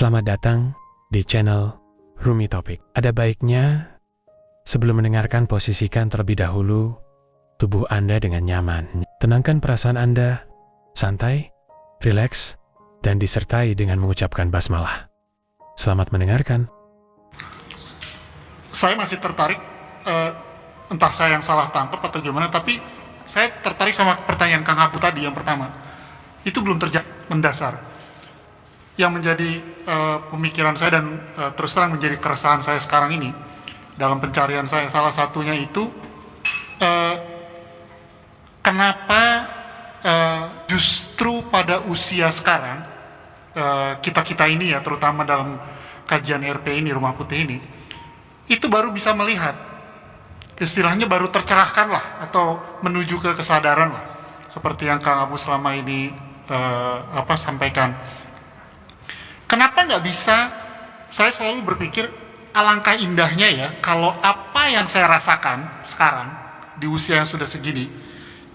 Selamat datang di channel Rumi Topik. Ada baiknya sebelum mendengarkan, posisikan terlebih dahulu tubuh Anda dengan nyaman. Tenangkan perasaan Anda, santai, rileks, dan disertai dengan mengucapkan basmalah. Selamat mendengarkan. Saya masih tertarik, entah saya yang salah tangkap atau gimana, tapi saya tertarik sama pertanyaan Kang Abu tadi yang pertama. Itu belum terjadi mendasar. Yang menjadi pemikiran saya dan terus terang menjadi keresahan saya sekarang ini dalam pencarian saya, salah satunya itu kenapa justru pada usia sekarang kita ini ya, terutama dalam kajian RP ini, Rumah Putih ini, itu baru bisa melihat, istilahnya baru tercerahkan lah, atau menuju ke kesadaran lah, seperti yang Kang Abu selama ini sampaikan. Kenapa nggak bisa? Saya selalu berpikir alangkah indahnya ya kalau apa yang saya rasakan sekarang di usia yang sudah segini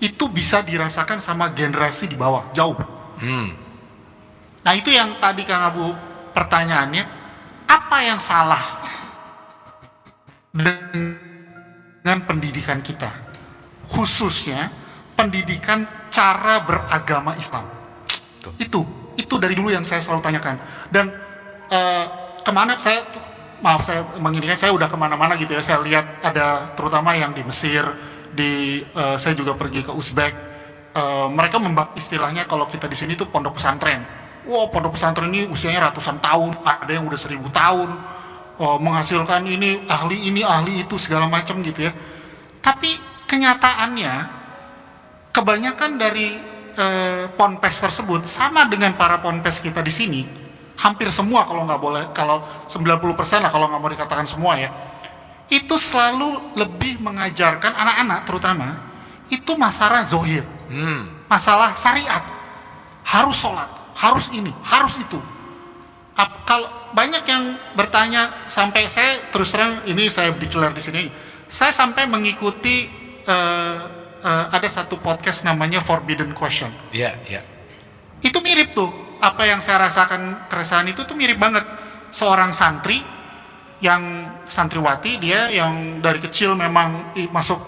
itu bisa dirasakan sama generasi di bawah jauh. Nah itu yang tadi Kang Abu pertanyaannya, apa yang salah dengan pendidikan kita, khususnya pendidikan cara beragama Islam? Itu dari dulu yang saya selalu tanyakan. Dan kemana saya menginginkan, saya udah kemana-mana gitu ya, saya lihat ada terutama yang di Mesir, saya juga pergi ke Uzbek, mereka istilahnya kalau kita di sini tuh pondok pesantren. Wow, pondok pesantren ini usianya ratusan tahun, ada yang udah 1000 tahun, menghasilkan ini ahli itu segala macam gitu ya. Tapi kenyataannya kebanyakan dari ponpes tersebut sama dengan para ponpes kita di sini, hampir semua, kalau 90% lah kalau nggak mau dikatakan semua ya, itu selalu lebih mengajarkan anak-anak terutama itu masalah zohir, masalah syariat, harus sholat, harus ini, harus itu. Kalau banyak yang bertanya, sampai saya terus terang ini saya declare di sini, saya sampai mengikuti ada satu podcast namanya Forbidden Question. Iya. Itu mirip tuh, apa yang saya rasakan keresahan itu tuh mirip banget. Seorang santri yang santriwati, dia yang dari kecil memang masuk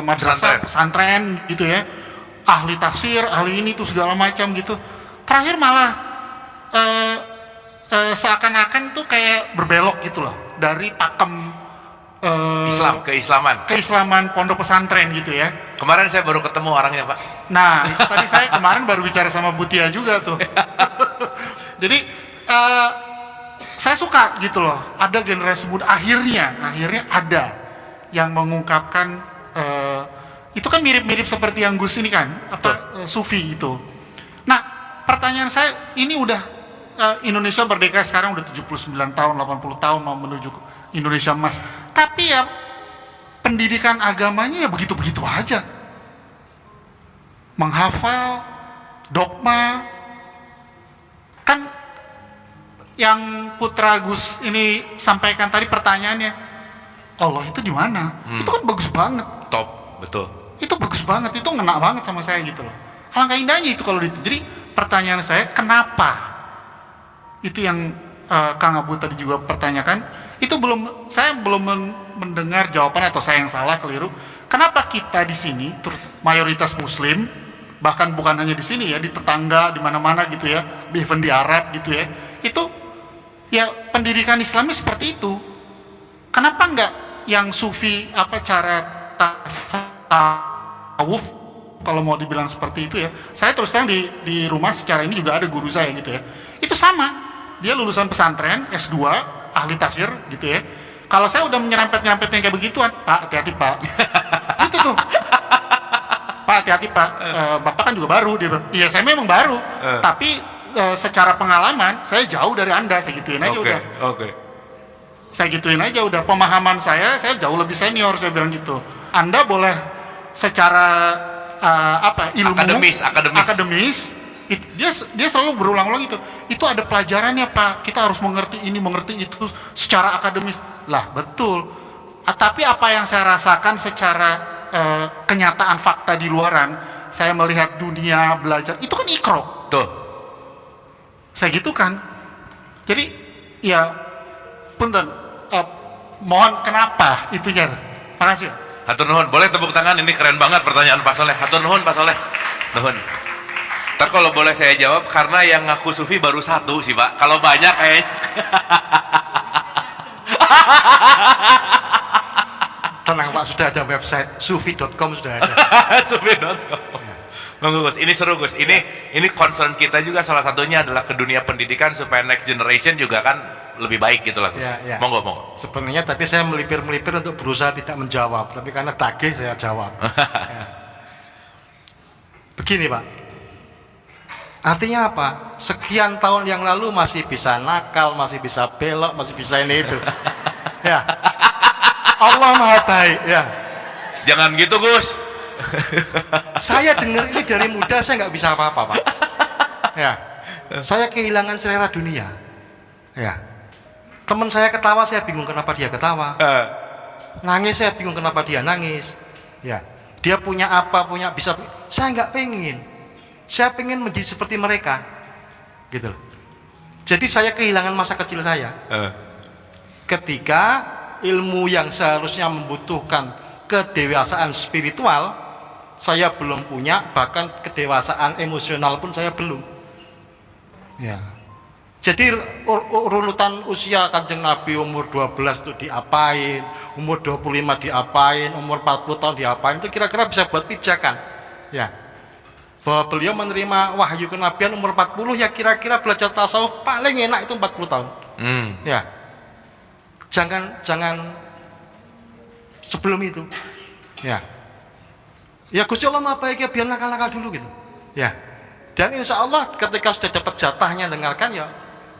madrasah pesantren gitu ya, ahli tafsir, ahli ini tuh segala macam gitu. Terakhir malah seakan-akan tuh kayak berbelok gitu loh dari pakem keislaman pondok pesantren gitu ya. Kemarin saya baru ketemu orangnya, Pak. Nah, itu tadi saya kemarin baru bicara sama Butia juga tuh. Jadi saya suka gitu loh, ada generasi muda akhirnya ada yang mengungkapkan itu kan mirip-mirip seperti yang Gus ini kan, Sufi itu. Nah, pertanyaan saya, ini udah Indonesia merdeka sekarang udah 79 tahun, 80 tahun mau menuju Indonesia emas. Tapi ya pendidikan agamanya ya begitu-begitu aja. Menghafal dogma. Kan yang Putra Gus ini sampaikan tadi pertanyaannya, Allah itu di mana? Itu kan bagus banget. Top, betul. Itu bagus banget, itu ngena banget sama saya gitu loh. Alangkah indahnya itu kalau itu. Jadi pertanyaan saya, kenapa? Itu yang Kang Abu tadi juga pertanyakan. Itu saya belum mendengar jawaban, atau saya yang salah, keliru. Kenapa kita di sini mayoritas Muslim, bahkan bukan hanya di sini ya, di tetangga, di mana-mana gitu ya, even di Arab gitu ya, itu ya pendidikan Islamnya seperti itu. Kenapa enggak yang Sufi, cara tasawuf, kalau mau dibilang seperti itu ya. Saya terus terang di rumah secara ini juga ada guru saya gitu ya, itu sama, dia lulusan pesantren S2, ahli tafsir gitu ya. Kalau saya udah nyerempet-nyerempetnya kayak begituan, Pak hati-hati Pak. Itu tuh, Pak hati-hati Pak, Bapak kan juga baru. Dia bilang, iya saya memang baru, tapi secara pengalaman saya jauh dari Anda. Saya gituin aja udah. Saya gituin aja udah, pemahaman saya jauh lebih senior, saya bilang gitu. Anda boleh secara ilmu akademis, dia selalu berulang-ulang itu ada pelajarannya Pak, kita harus mengerti ini, mengerti itu secara akademis lah, betul. Tapi apa yang saya rasakan secara kenyataan fakta di luaran, saya melihat dunia, belajar, itu kan ikro. Tuh. Saya gitu kan, Jadi ya punten, mohon kenapa itunya. Makasih. Hatur nuhun, boleh tepuk tangan, ini keren banget pertanyaan Pak Soleh. Hatur nuhun Pak Soleh. Nuhun. Ntar kalau boleh saya jawab, karena yang ngaku sufi baru satu sih Pak. Kalau banyak kayaknya. Tenang Pak, sudah ada website sufi.com sudah ada. Sufi.com. Monggo Gus, ini seru Gus. Ini concern kita juga salah satunya adalah ke dunia pendidikan supaya next generation juga kan lebih baik gitu lah Gus. Ya. Monggo, monggo. Sebenarnya tadi saya melipir-melipir untuk berusaha tidak menjawab, tapi karena tagih saya jawab. Ya. Begini Pak, artinya apa? Sekian tahun yang lalu masih bisa nakal, masih bisa belok, masih bisa ini itu. Ya, Allah Maha Baik. Ya, Jangan gitu Gus. saya dengar ini dari muda, saya nggak bisa apa-apa Pak. Ya, saya kehilangan selera dunia. Ya, teman saya ketawa, saya bingung kenapa dia ketawa. Nangis, saya bingung kenapa dia nangis. Ya, dia punya apa, punya bisa. Saya nggak pengen. Saya pengen menjadi seperti mereka, gitu loh. Jadi saya kehilangan masa kecil saya. Ketika ilmu yang seharusnya membutuhkan kedewasaan spiritual, saya belum punya, bahkan kedewasaan emosional pun saya belum. Ya. Jadi urutan usia Kanjeng Nabi umur 12 itu diapain, umur 25 diapain, umur 40 tahun diapain, itu kira-kira bisa buat pijakan. Ya. Bahwa beliau menerima wahyu kenabian umur 40, ya kira-kira belajar tasawuf paling enak itu 40 tahun. Ya. Jangan sebelum itu. Ya. Ya Gusti Allah Maha Baik ya, biar nakal-nakal dulu gitu. Ya. Dan insya Allah ketika sudah dapat jatahnya dengarkan ya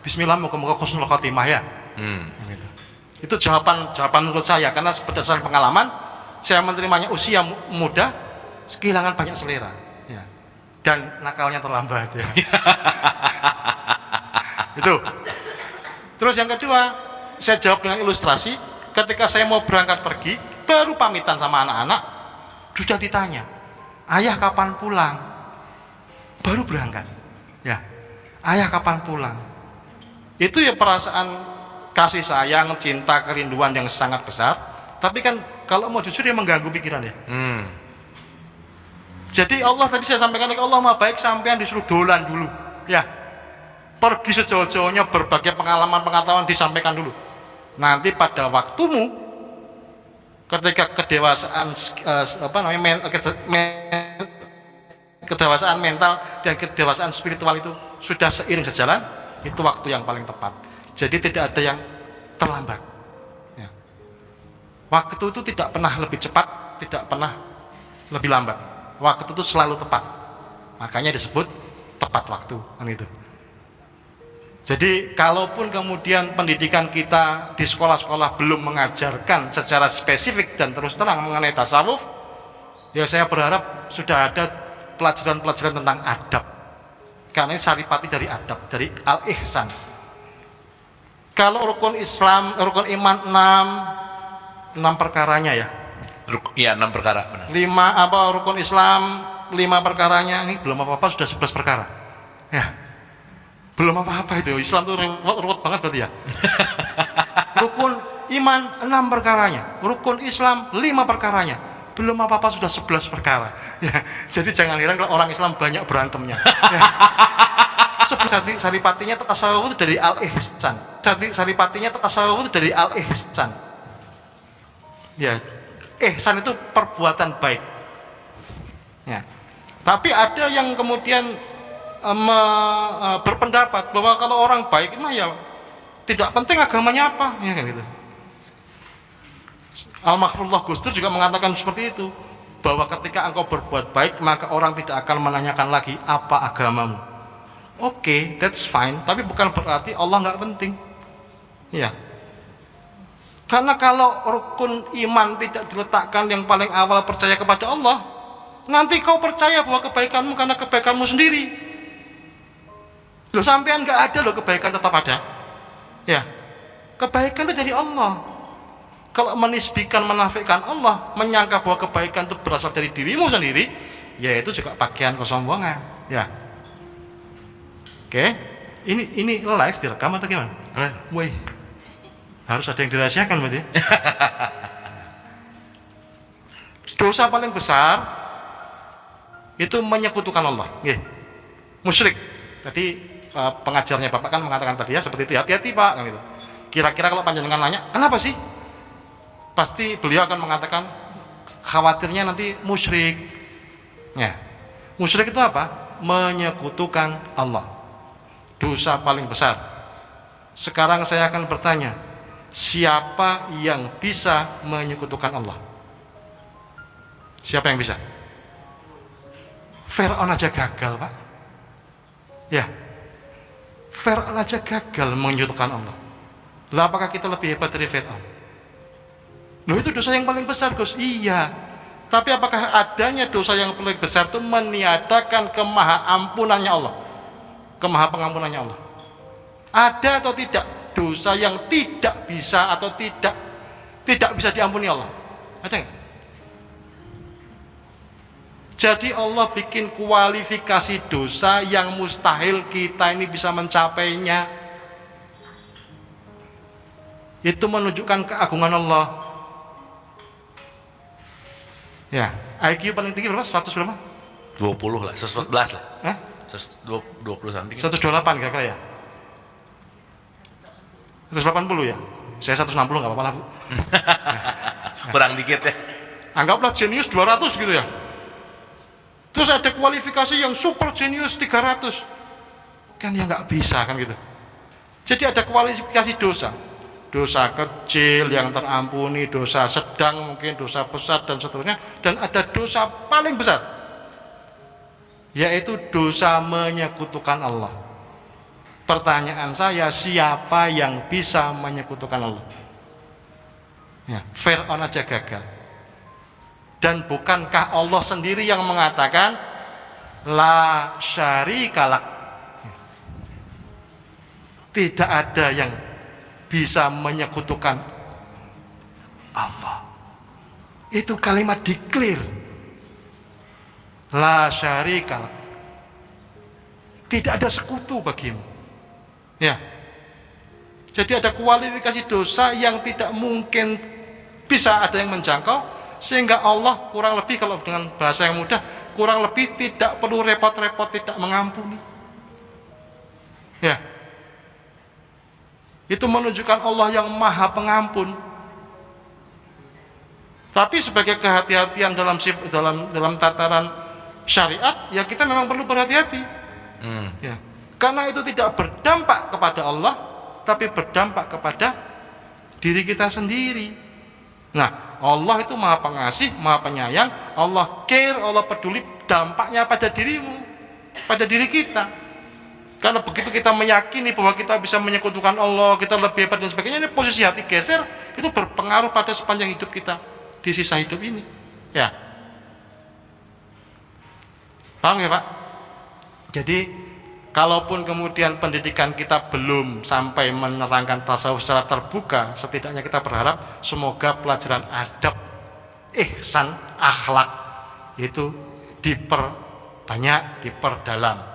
Bismillah, moga-moga husnul khotimah ya. Gitu. Itu jawaban menurut saya, karena berdasarkan pengalaman saya menerimanya usia muda, kehilangan banyak selera. Ya. Dan nakalnya terlambat ya. Itu. Terus yang kedua, saya jawab dengan ilustrasi. Ketika saya mau berangkat pergi, baru pamitan sama anak-anak, sudah ditanya, ayah kapan pulang? Baru berangkat. Ya, ayah kapan pulang? Itu ya perasaan kasih sayang, cinta, kerinduan yang sangat besar. Tapi kan kalau mau jujur dia mengganggu pikiran ya. Jadi Allah tadi saya sampaikan, Allah Maha Baik, sampean disuruh dolan dulu. Ya, pergi sejauh-jauhnya, berbagai pengalaman-pengetahuan disampaikan dulu. Nanti pada waktumu, ketika kedewasaan kedewasaan mental dan kedewasaan spiritual itu sudah seiring sejalan, itu waktu yang paling tepat. Jadi tidak ada yang terlambat. Ya. Waktu itu tidak pernah lebih cepat, tidak pernah lebih lambat. Waktu itu selalu tepat. Makanya disebut tepat waktu, kan itu. Jadi kalaupun kemudian pendidikan kita di sekolah-sekolah belum mengajarkan secara spesifik dan terus terang mengenai tasawuf, ya saya berharap sudah ada pelajaran-pelajaran tentang adab. Karena ini saripati dari adab, dari al-ihsan. Kalau rukun Islam, rukun iman 6 perkaranya ya. Iya, 6 perkara benar. 5 rukun Islam 5 perkaranya, ini belum apa-apa sudah 11 perkara. Ya. Belum apa-apa itu, Islam itu ruwet banget berarti ya. Rukun iman 6 perkaranya, rukun Islam 5 perkaranya, belum apa-apa sudah 11 perkara. Ya, jadi jangan heran kalau orang Islam banyak berantemnya. Ya. Saripatinya tasawuf itu dari al-ihsan. Saripatinya tasawuf itu dari al-ihsan. Ya, ihsan itu perbuatan baik. Ya. Tapi ada yang kemudian berpendapat bahwa kalau orang baik mah ya tidak penting agamanya apa, ya kan gitu. Al-Maghfurullah Gus Dur juga mengatakan seperti itu, bahwa ketika engkau berbuat baik maka orang tidak akan menanyakan lagi apa agamamu. Oke, that's fine, tapi bukan berarti Allah nggak penting. Ya. Karena kalau rukun iman tidak diletakkan yang paling awal, percaya kepada Allah, nanti kau percaya bahwa kebaikanmu karena kebaikanmu sendiri. Loh, sampean nggak ada loh kebaikan tetap ada. Ya, kebaikan itu dari Allah. Kalau menisbikan, menafikan Allah, menyangka bahwa kebaikan itu berasal dari dirimu sendiri, ya itu juga pakaian kesombongan. Ya, oke. Ini live direkam atau gimana? Wih, harus ada yang dirahasiakan berarti. Dosa paling besar itu menyekutukan Allah. Nggih. Musyrik. Tadi pengajarnya Bapak kan mengatakan tadi ya seperti itu. Hati-hati Pak kan itu. Kira-kira kalau panjenengan nanya, kenapa sih? Pasti beliau akan mengatakan khawatirnya nanti musyrik. Ya. Musyrik itu apa? Menyekutukan Allah. Dosa paling besar. Sekarang saya akan bertanya, siapa yang bisa menyekutukan Allah? Siapa yang bisa? Fir'aun aja gagal, Pak. Ya. Fir'aun aja gagal menyekutukan Allah. Lah apakah kita lebih hebat dari Fir'aun? Loh itu dosa yang paling besar, Gus. Iya. Tapi apakah adanya dosa yang paling besar itu meniadakan kemahaampunannya Allah? Kemahapengampunannya Allah. Ada atau tidak dosa yang tidak bisa atau tidak bisa diampuni Allah? Ada nggak? Jadi Allah bikin kualifikasi dosa yang mustahil kita ini bisa mencapainya. Itu menunjukkan keagungan Allah. Ya, IQ paling tinggi berapa? 100 berapa? 20 lah, 114 lah. Hah? 120 something. 128 kira-kira ya? 180 ya? Saya 160 nggak apa-apa lah Bu. Kurang dikit ya. Anggaplah jenius 200 gitu ya. Terus ada kualifikasi yang super jenius 300. Kan ya nggak bisa kan gitu. Jadi ada kualifikasi dosa. Dosa kecil yang terampuni, dosa sedang mungkin, dosa besar dan seterusnya. Dan ada dosa paling besar. Yaitu dosa menyekutukan Allah. Pertanyaan saya, siapa yang bisa menyekutukan Allah? Ya, Fir'aun aja gagal. Dan bukankah Allah sendiri yang mengatakan la syarikalak? Tidak ada yang bisa menyekutukan Allah. Itu kalimat declare. La syarikalak. Tidak ada sekutu bagimu. Ya. Jadi ada kualifikasi dosa yang tidak mungkin bisa ada yang menjangkau. Sehingga Allah kurang lebih, kalau dengan bahasa yang mudah, kurang lebih tidak perlu repot-repot, tidak mengampuni. Ya. Itu menunjukkan Allah yang maha pengampun. Tapi sebagai kehati-hatian dalam tataran syariat, ya kita memang perlu berhati-hati. Ya. Karena itu tidak berdampak kepada Allah, tapi berdampak kepada diri kita sendiri. Nah, Allah itu maha pengasih, maha penyayang. Allah care, Allah peduli dampaknya pada dirimu, pada diri kita. Karena begitu kita meyakini bahwa kita bisa menyekutukan Allah, kita lebih hebat dan sebagainya, ini posisi hati geser, itu berpengaruh pada sepanjang hidup kita di sisa hidup ini. Ya, paham ya Pak? Jadi kalaupun kemudian pendidikan kita belum sampai menerangkan tasawuf secara terbuka, setidaknya kita berharap semoga pelajaran adab, ihsan, akhlak itu diperbanyak, diperdalam.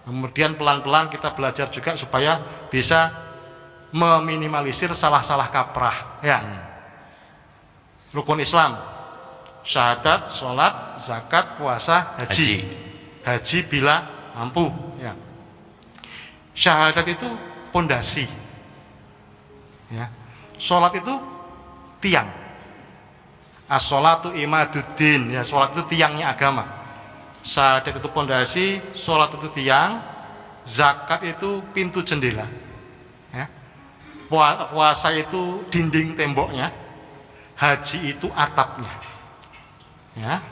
Kemudian pelan-pelan kita belajar juga supaya bisa meminimalisir salah-salah kaprah. Ya. Rukun Islam, syahadat, sholat, zakat, puasa, haji. Haji bila mampu. Ya. Syahadat itu pondasi. Ya. Sholat itu tiang. As-sholatu imaduddin. Ya, sholat itu tiangnya agama. Syahadat itu pondasi, sholat itu tiang, zakat itu pintu jendela. Ya. Puasa itu dinding temboknya, haji itu atapnya. Ya.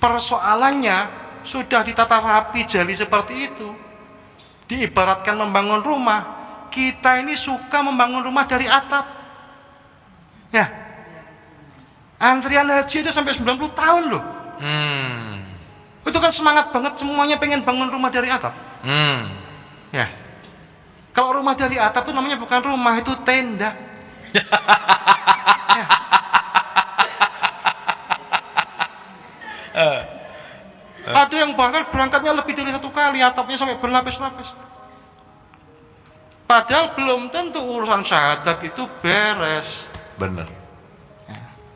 Persoalannya sudah ditata rapi jali seperti itu. Diibaratkan membangun rumah, kita ini suka membangun rumah dari atap. Ya. Antrian haji itu sampai 90 tahun loh. Itu kan semangat banget, semuanya pengen bangun rumah dari atap. Ya. Kalau rumah dari atap itu namanya bukan rumah, itu tenda. Ya. Ada yang bahkan berangkatnya lebih dari satu kali, atapnya sampai berlapis-lapis. Padahal belum tentu urusan syahadat itu beres. Bener.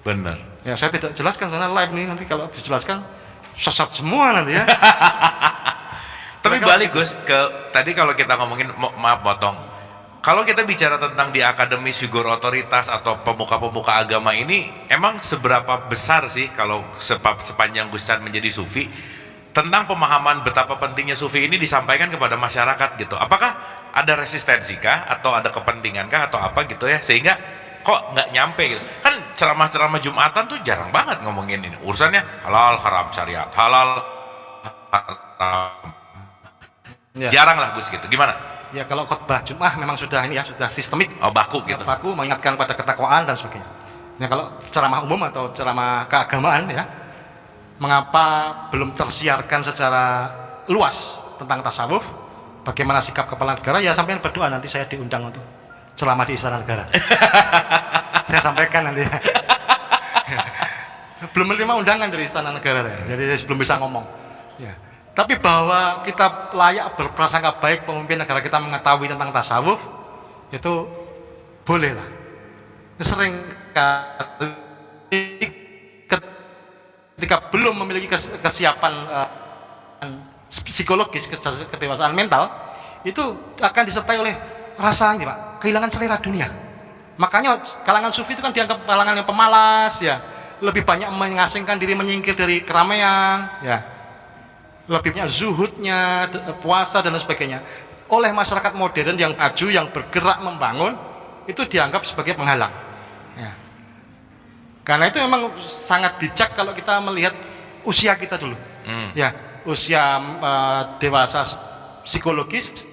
Bener. Ya saya tidak jelaskan karena live nih, nanti kalau dijelaskan sesat semua nanti ya. Tapi balik Gus ke tadi kalau kita ngomongin maaf potong. Kalau kita bicara tentang di akademis figur otoritas atau pemuka-pemuka agama ini, emang seberapa besar sih kalau sepanjang Gus Chan menjadi sufi tentang pemahaman betapa pentingnya sufi ini disampaikan kepada masyarakat gitu? Apakah ada resistensi kah atau ada kepentingan kah atau apa gitu ya sehingga kok nggak nyampe gitu? Kan ceramah-ceramah Jumatan tuh jarang banget ngomongin ini, urusannya halal haram syariat, halal haram. Ya. Jarang lah Gus gitu. Gimana? Ya kalau khotbah Jum'ah memang sudah ini ya, sudah sistemik. Oh baku gitu. Baku mengingatkan pada ketakwaan dan sebagainya. Ya kalau ceramah umum atau ceramah keagamaan ya, mengapa belum tersiarkan secara luas tentang tasawuf? Bagaimana sikap kepala negara? Ya sampai berdoa nanti saya diundang untuk ceramah di Istana Negara. Saya sampaikan nanti. Belum menerima undangan dari Istana Negara, jadi saya belum bisa ngomong. Ya. Tapi bahwa kita layak berprasangka baik pemimpin negara kita mengetahui tentang tasawuf itu boleh lah. Sering kali ketika belum memiliki kesiapan psikologis, kedewasaan mental, itu akan disertai oleh rasa ini Pak, kehilangan selera dunia. Makanya kalangan sufi itu kan dianggap kalangan yang pemalas ya, lebih banyak mengasingkan diri, menyingkir dari keramaian ya, lebih banyak zuhudnya, puasa dan sebagainya. Oleh masyarakat modern yang maju, yang bergerak membangun, itu dianggap sebagai penghalang ya. Karena itu memang sangat bijak kalau kita melihat usia kita dulu ya, usia dewasa psikologis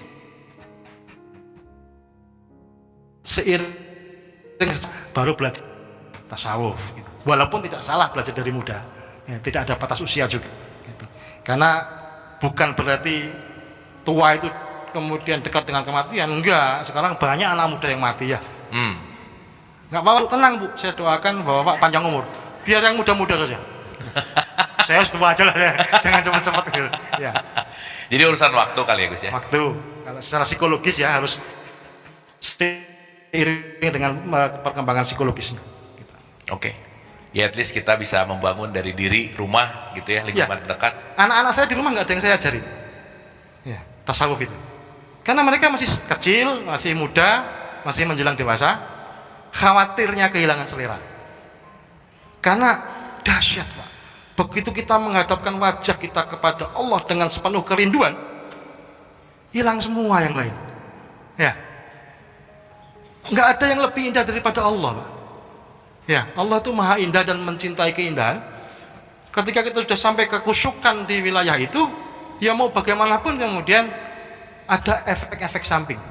seiring baru belajar tasawuf gitu. Walaupun tidak salah belajar dari muda ya, tidak ada batas usia juga gitu. Karena bukan berarti tua itu kemudian dekat dengan kematian, enggak. Sekarang banyak anak muda yang mati ya. Enggak apa-apa, tenang Bu, saya doakan bahwa Pak panjang umur, biar yang muda-muda saja. Saya tua aja lah ya, jangan cepat-cepat gitu ya. Jadi urusan waktu kali ya Gus ya. Waktu, kalau secara psikologis ya harus seiring dengan perkembangan psikologisnya gitu. Oke. Ya at least kita bisa membangun dari diri, rumah gitu ya, lingkungan terdekat. Anak-anak saya di rumah nggak ada yang saya ajarin ya, tasawuf itu. Karena mereka masih kecil, masih muda, masih menjelang dewasa, khawatirnya kehilangan selera. Karena dahsyat Pak, begitu kita menghadapkan wajah kita kepada Allah dengan sepenuh kerinduan, hilang semua yang lain ya. Nggak ada yang lebih indah daripada Allah Pak ya. Allah itu maha indah dan mencintai keindahan. Ketika kita sudah sampai kekusyukan di wilayah itu, ya mau bagaimanapun kemudian ada efek-efek samping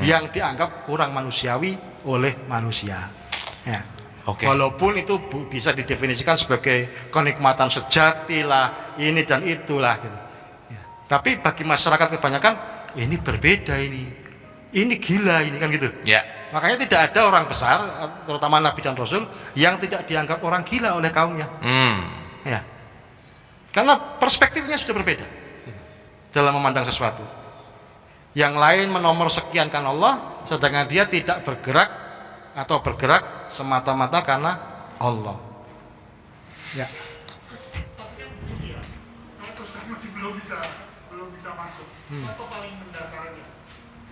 yang dianggap kurang manusiawi oleh manusia ya. Walaupun itu bisa didefinisikan sebagai kenikmatan sejati lah, ini dan itulah gitu ya. Tapi bagi masyarakat kebanyakan ini berbeda, ini gila, ini kan gitu Ya. Makanya tidak ada orang besar, terutama Nabi dan Rasul, yang tidak dianggap orang gila oleh kaumnya ya. Karena perspektifnya sudah berbeda dalam memandang sesuatu. Yang lain menomor sekiankan Allah, sedangkan dia tidak bergerak atau bergerak semata-mata karena Allah ya. Saya terus terang masih belum bisa masuk. Atau paling mendasarnya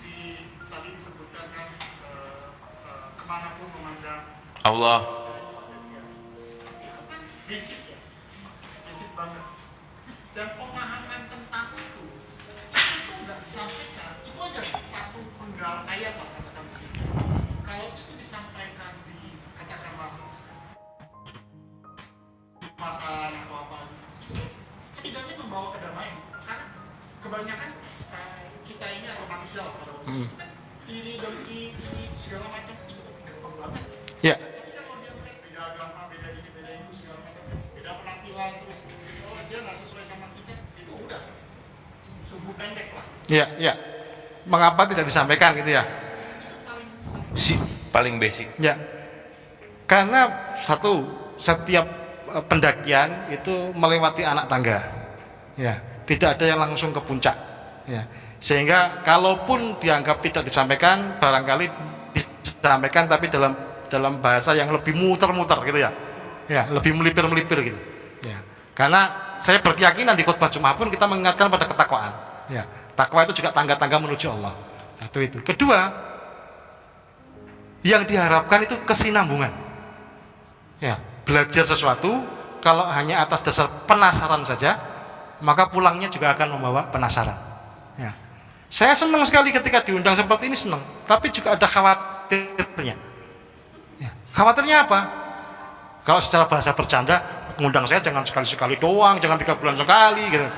di tadi disebutkan kan kemanapun memandang Allah. basic ya, basic banget. Dan pemahaman tentang itu nggak disampaikan. Itu aja satu penggal ayat lah katakan begitu. Kalau itu disampaikan di katakanlah Jumatan atau apa, setidaknya membawa kedamaian. Karena kebanyakan kita ini atau manusia lah pada umumnya kan iri dan ini segala macam itu gampang banget. Ya. Tapi kalau dia melihat beda agama, beda ini, beda itu segala macam, beda penampilan terus oh dia nggak sesuai sama kita, itu udah sumbu pendek lah. Ya, ya. Mengapa tidak disampaikan gitu ya? Paling basic. Ya. Karena setiap pendakian itu melewati anak tangga. Ya, tidak ada yang langsung ke puncak. Ya. Sehingga kalaupun dianggap tidak disampaikan, barangkali disampaikan tapi dalam bahasa yang lebih muter-muter gitu ya. Ya, lebih melipir-melipir gitu. Ya. Karena saya berkeyakinan di khutbah Jumat pun kita mengingatkan pada ketakwaan. Ya. Takwa itu juga tangga-tangga menuju Allah. Satu itu. Kedua, yang diharapkan itu kesinambungan. Ya, belajar sesuatu kalau hanya atas dasar penasaran saja, maka pulangnya juga akan membawa penasaran. Ya. Saya senang sekali ketika diundang seperti ini, senang. Tapi juga ada khawatirnya. Ya. Khawatirnya apa? Kalau secara bahasa bercanda, mengundang saya jangan sekali-sekali doang, jangan 3 bulan sekali, gitu.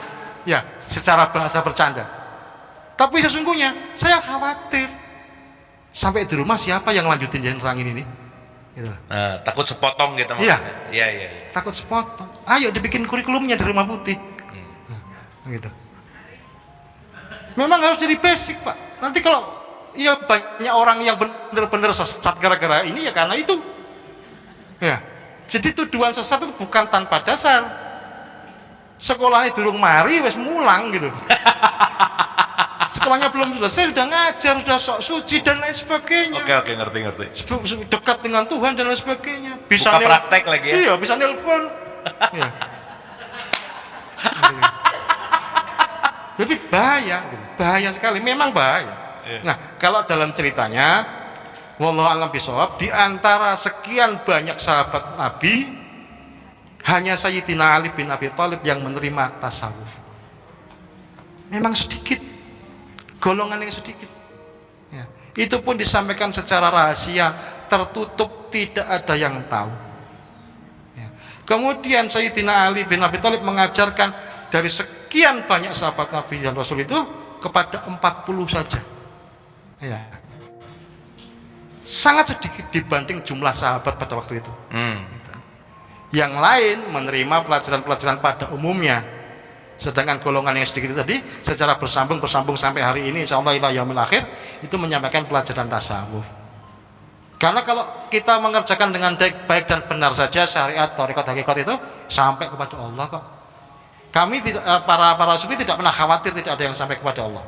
Ya, secara bahasa bercanda. Tapi sesungguhnya saya khawatir sampai di rumah siapa yang lanjutin jalan terangin ini? Gitu. Takut sepotong gitu Iya. maksudnya. Iya. Takut sepotong. Ayo dibikin kurikulumnya di Rumah Putih. Gitu. Memang harus jadi basic, Pak. Nanti kalau ya banyak orang yang benar-benar sesat gara-gara ini ya karena itu. Ya. Jadi tuduhan sesat itu bukan tanpa dasar. Sekolahnya durung mari wes mulang gitu. Sekolahnya belum selesai sudah ngajar, sudah sok suci dan lain sebagainya. Oke, ngerti. Dekat dengan Tuhan dan lain sebagainya. Bisa Buka praktek lagi ya. Iya, bisa nelpon. Ya. Jadi bahaya sekali, memang bahaya. Nah, kalau dalam ceritanya, wallahu a'lam bishawab, di antara sekian banyak sahabat Nabi, hanya Sayyidina Ali bin Abi Thalib yang menerima tasawuf. Memang sedikit, golongan yang sedikit. Ya. Itu pun disampaikan secara rahasia, tertutup, tidak ada yang tahu. Ya. Kemudian Sayyidina Ali bin Abi Thalib mengajarkan dari sekian banyak sahabat Nabi dan Rasul itu kepada 40 saja. Ya. Sangat sedikit dibanding jumlah sahabat pada waktu itu. Yang lain menerima pelajaran-pelajaran pada umumnya, sedangkan golongan yang sedikit itu tadi secara bersambung sampai hari ini insyaallah ila yaumil akhir itu menyampaikan pelajaran tasawuf. Karena kalau kita mengerjakan dengan baik dan benar saja syariat, thariqat, hakikat itu sampai kepada Allah kok. Kami tidak, para sufi tidak pernah khawatir tidak ada yang sampai kepada Allah.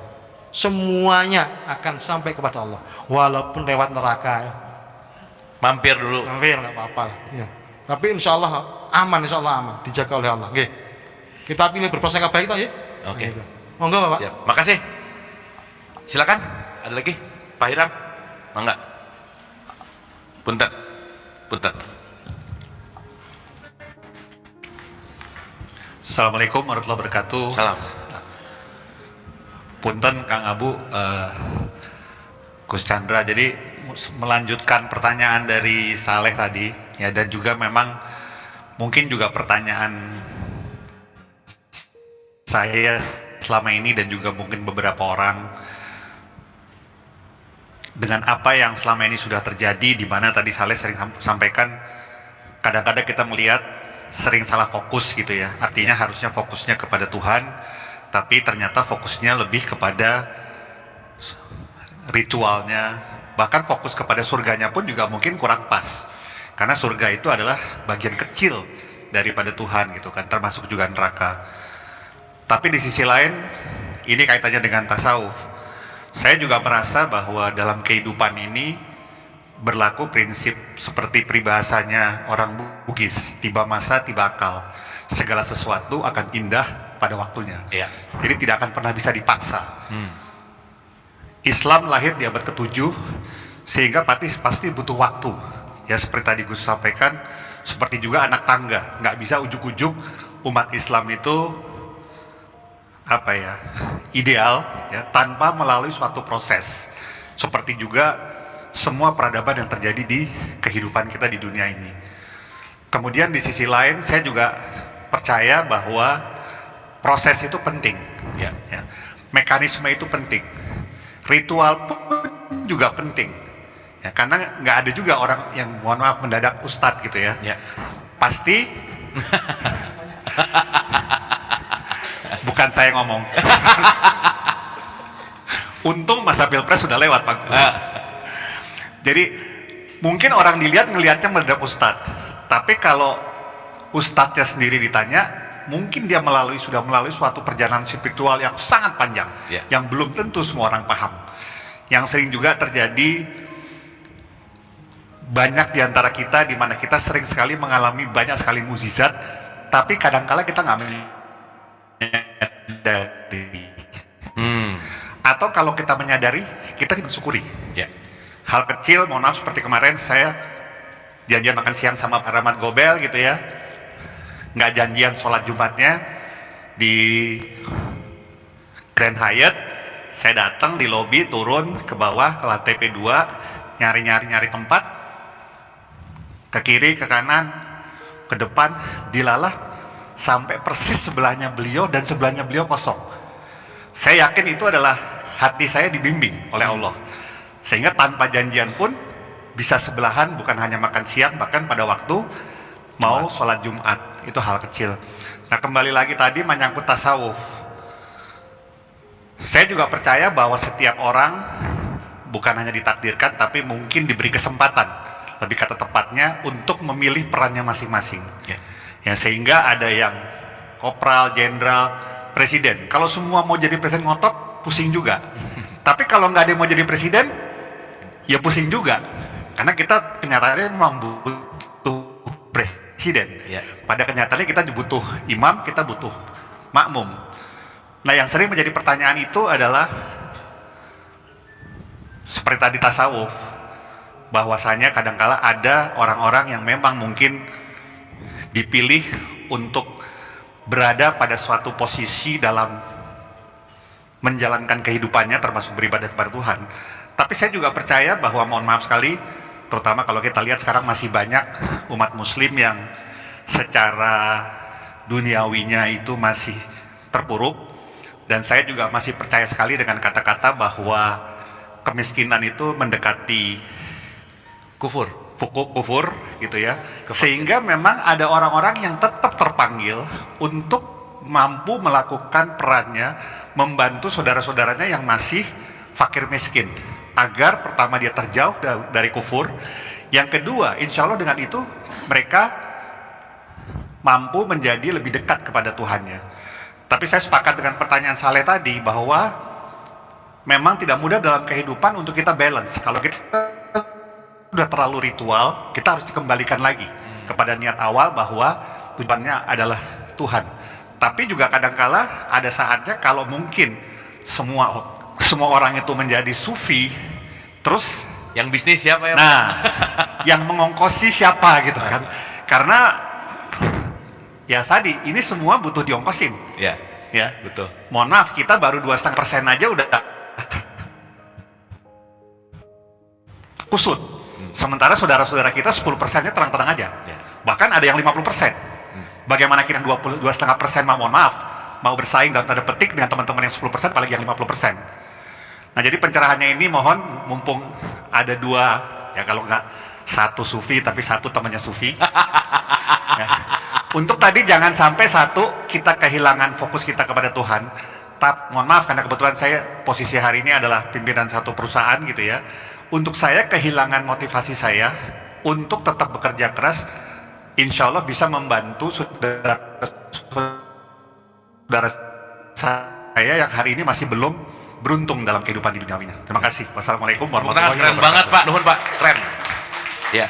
Semuanya akan sampai kepada Allah, walaupun lewat neraka. Ya. Mampir dulu. Mampir nggak apa-apa lah. Ya. Tapi insya Allah aman, dijaga oleh Allah. Oke. Kita pilih berprasangka baik toh ya. Oke. Gitu. Monggo Bapak. Siap. Makasih. Silakan. Ada lagi? Pak Hiram? Mangga. Punten. Assalamualaikum warahmatullahi wabarakatuh. Salam. Punten Kang Abu, Gus Chandra. Jadi melanjutkan pertanyaan dari Saleh tadi, ya, dan juga memang mungkin juga pertanyaan saya selama ini dan juga mungkin beberapa orang dengan apa yang selama ini sudah terjadi, di mana tadi Saleh sering sampaikan kadang-kadang kita melihat sering salah fokus gitu ya. Artinya harusnya fokusnya kepada Tuhan, tapi ternyata fokusnya lebih kepada ritualnya, bahkan fokus kepada surganya pun juga mungkin kurang pas, karena surga itu adalah bagian kecil daripada Tuhan gitu kan, termasuk juga neraka. Tapi di sisi lain, ini kaitannya dengan tasawuf. Saya juga merasa bahwa dalam kehidupan ini berlaku prinsip seperti peribahasanya orang Bugis, tiba masa tiba akal, segala sesuatu akan indah pada waktunya. Iya. Jadi tidak akan pernah bisa dipaksa. Islam lahir di abad ke-7, sehingga pasti butuh waktu. Ya seperti tadi Gus sampaikan, seperti juga anak tangga, nggak bisa ujuk-ujuk umat Islam itu ideal ya tanpa melalui suatu proses. Seperti juga semua peradaban yang terjadi di kehidupan kita di dunia ini. Kemudian di sisi lain saya juga percaya bahwa proses itu penting, ya. Mekanisme itu penting, ritual pun juga penting, ya, karena nggak ada juga orang yang mohon maaf mendadak ustadz gitu ya. Pasti bukan saya ngomong. Untung masa pilpres sudah lewat Pak. Jadi mungkin orang ngelihatnya mendadak ustadz, tapi kalau ustadznya sendiri ditanya, mungkin dia sudah melalui suatu perjalanan spiritual yang sangat panjang, yang belum tentu semua orang paham. Yang sering juga terjadi banyak di antara kita, di mana kita sering sekali mengalami banyak sekali mukjizat, tapi kadangkala kita nggak menyadari. Atau kalau kita menyadari, kita tidak syukuri. Hal kecil, mohon maaf, seperti kemarin saya janjian makan siang sama Pak Rahmat Gobel gitu ya, nggak janjian sholat Jumatnya di Grand Hyatt. Saya datang di lobi, turun ke bawah ke lantai P2, nyari tempat, ke kiri, ke kanan, ke depan, dilalah sampai persis sebelahnya beliau, dan sebelahnya beliau kosong. Saya yakin itu adalah hati saya dibimbing oleh Allah, sehingga tanpa janjian pun bisa sebelahan, bukan hanya makan siang, bahkan pada waktu mau sholat Jumat. Itu hal kecil. Nah, kembali lagi tadi menyangkut tasawuf, saya juga percaya bahwa setiap orang bukan hanya ditakdirkan, tapi mungkin diberi kesempatan, lebih kata tepatnya, untuk memilih perannya masing-masing. Ya, sehingga ada yang kopral, jenderal, presiden. Kalau semua mau jadi presiden ngotot, pusing juga. Tapi kalau nggak ada yang mau jadi presiden, ya pusing juga. Karena kita kenyataannya memang butuh presiden. Pada kenyataannya kita butuh imam, kita butuh makmum. Nah, yang sering menjadi pertanyaan itu adalah seperti tadi tasawuf, bahwasanya kadangkala ada orang-orang yang memang mungkin dipilih untuk berada pada suatu posisi dalam menjalankan kehidupannya, termasuk beribadah kepada Tuhan. Tapi saya juga percaya bahwa, mohon maaf sekali, terutama kalau kita lihat sekarang masih banyak umat muslim yang secara duniawinya itu masih terpuruk. Dan saya juga masih percaya sekali dengan kata-kata bahwa kemiskinan itu mendekati kufur gitu ya. Sehingga memang ada orang-orang yang tetap terpanggil untuk mampu melakukan perannya, membantu saudara-saudaranya yang masih fakir miskin, agar pertama dia terjauh dari kufur. Yang kedua, insya Allah dengan itu mereka mampu menjadi lebih dekat kepada Tuhannya. Tapi saya sepakat dengan pertanyaan Saleh tadi, bahwa memang tidak mudah dalam kehidupan untuk kita balance. Kalau kita sudah terlalu ritual, kita harus dikembalikan lagi kepada niat awal bahwa tujuannya adalah Tuhan. Tapi juga kadangkala ada saatnya kalau mungkin semua orang itu menjadi sufi, terus yang bisnis siapa ya? Nah, yang mengongkosi siapa gitu kan? Karena ya tadi, ini semua butuh diongkosin. Ya, betul. Mohon maaf, kita baru 2,5% aja udah kusut. Sementara saudara-saudara kita 10%-nya terang-terang aja. Bahkan ada yang 50%. Bagaimana kita 2,5% mohon maaf, mau bersaing dalam tanda petik dengan teman-teman yang 10%, apalagi yang 50%. Nah, jadi pencerahannya ini mohon, mumpung ada dua, ya kalau nggak satu sufi tapi satu temannya sufi. Ya. Untuk tadi jangan sampai kita kehilangan fokus kita kepada Tuhan. Mohon maaf, karena kebetulan saya posisi hari ini adalah pimpinan satu perusahaan gitu ya. Untuk saya kehilangan motivasi saya untuk tetap bekerja keras, insya Allah bisa membantu saudara saya yang hari ini masih belum beruntung dalam kehidupan di duniawinya. Terima kasih. Wassalamualaikum warahmatullahi wabarakatuh. Keren banget Pak, nuhun Pak, keren. Ya.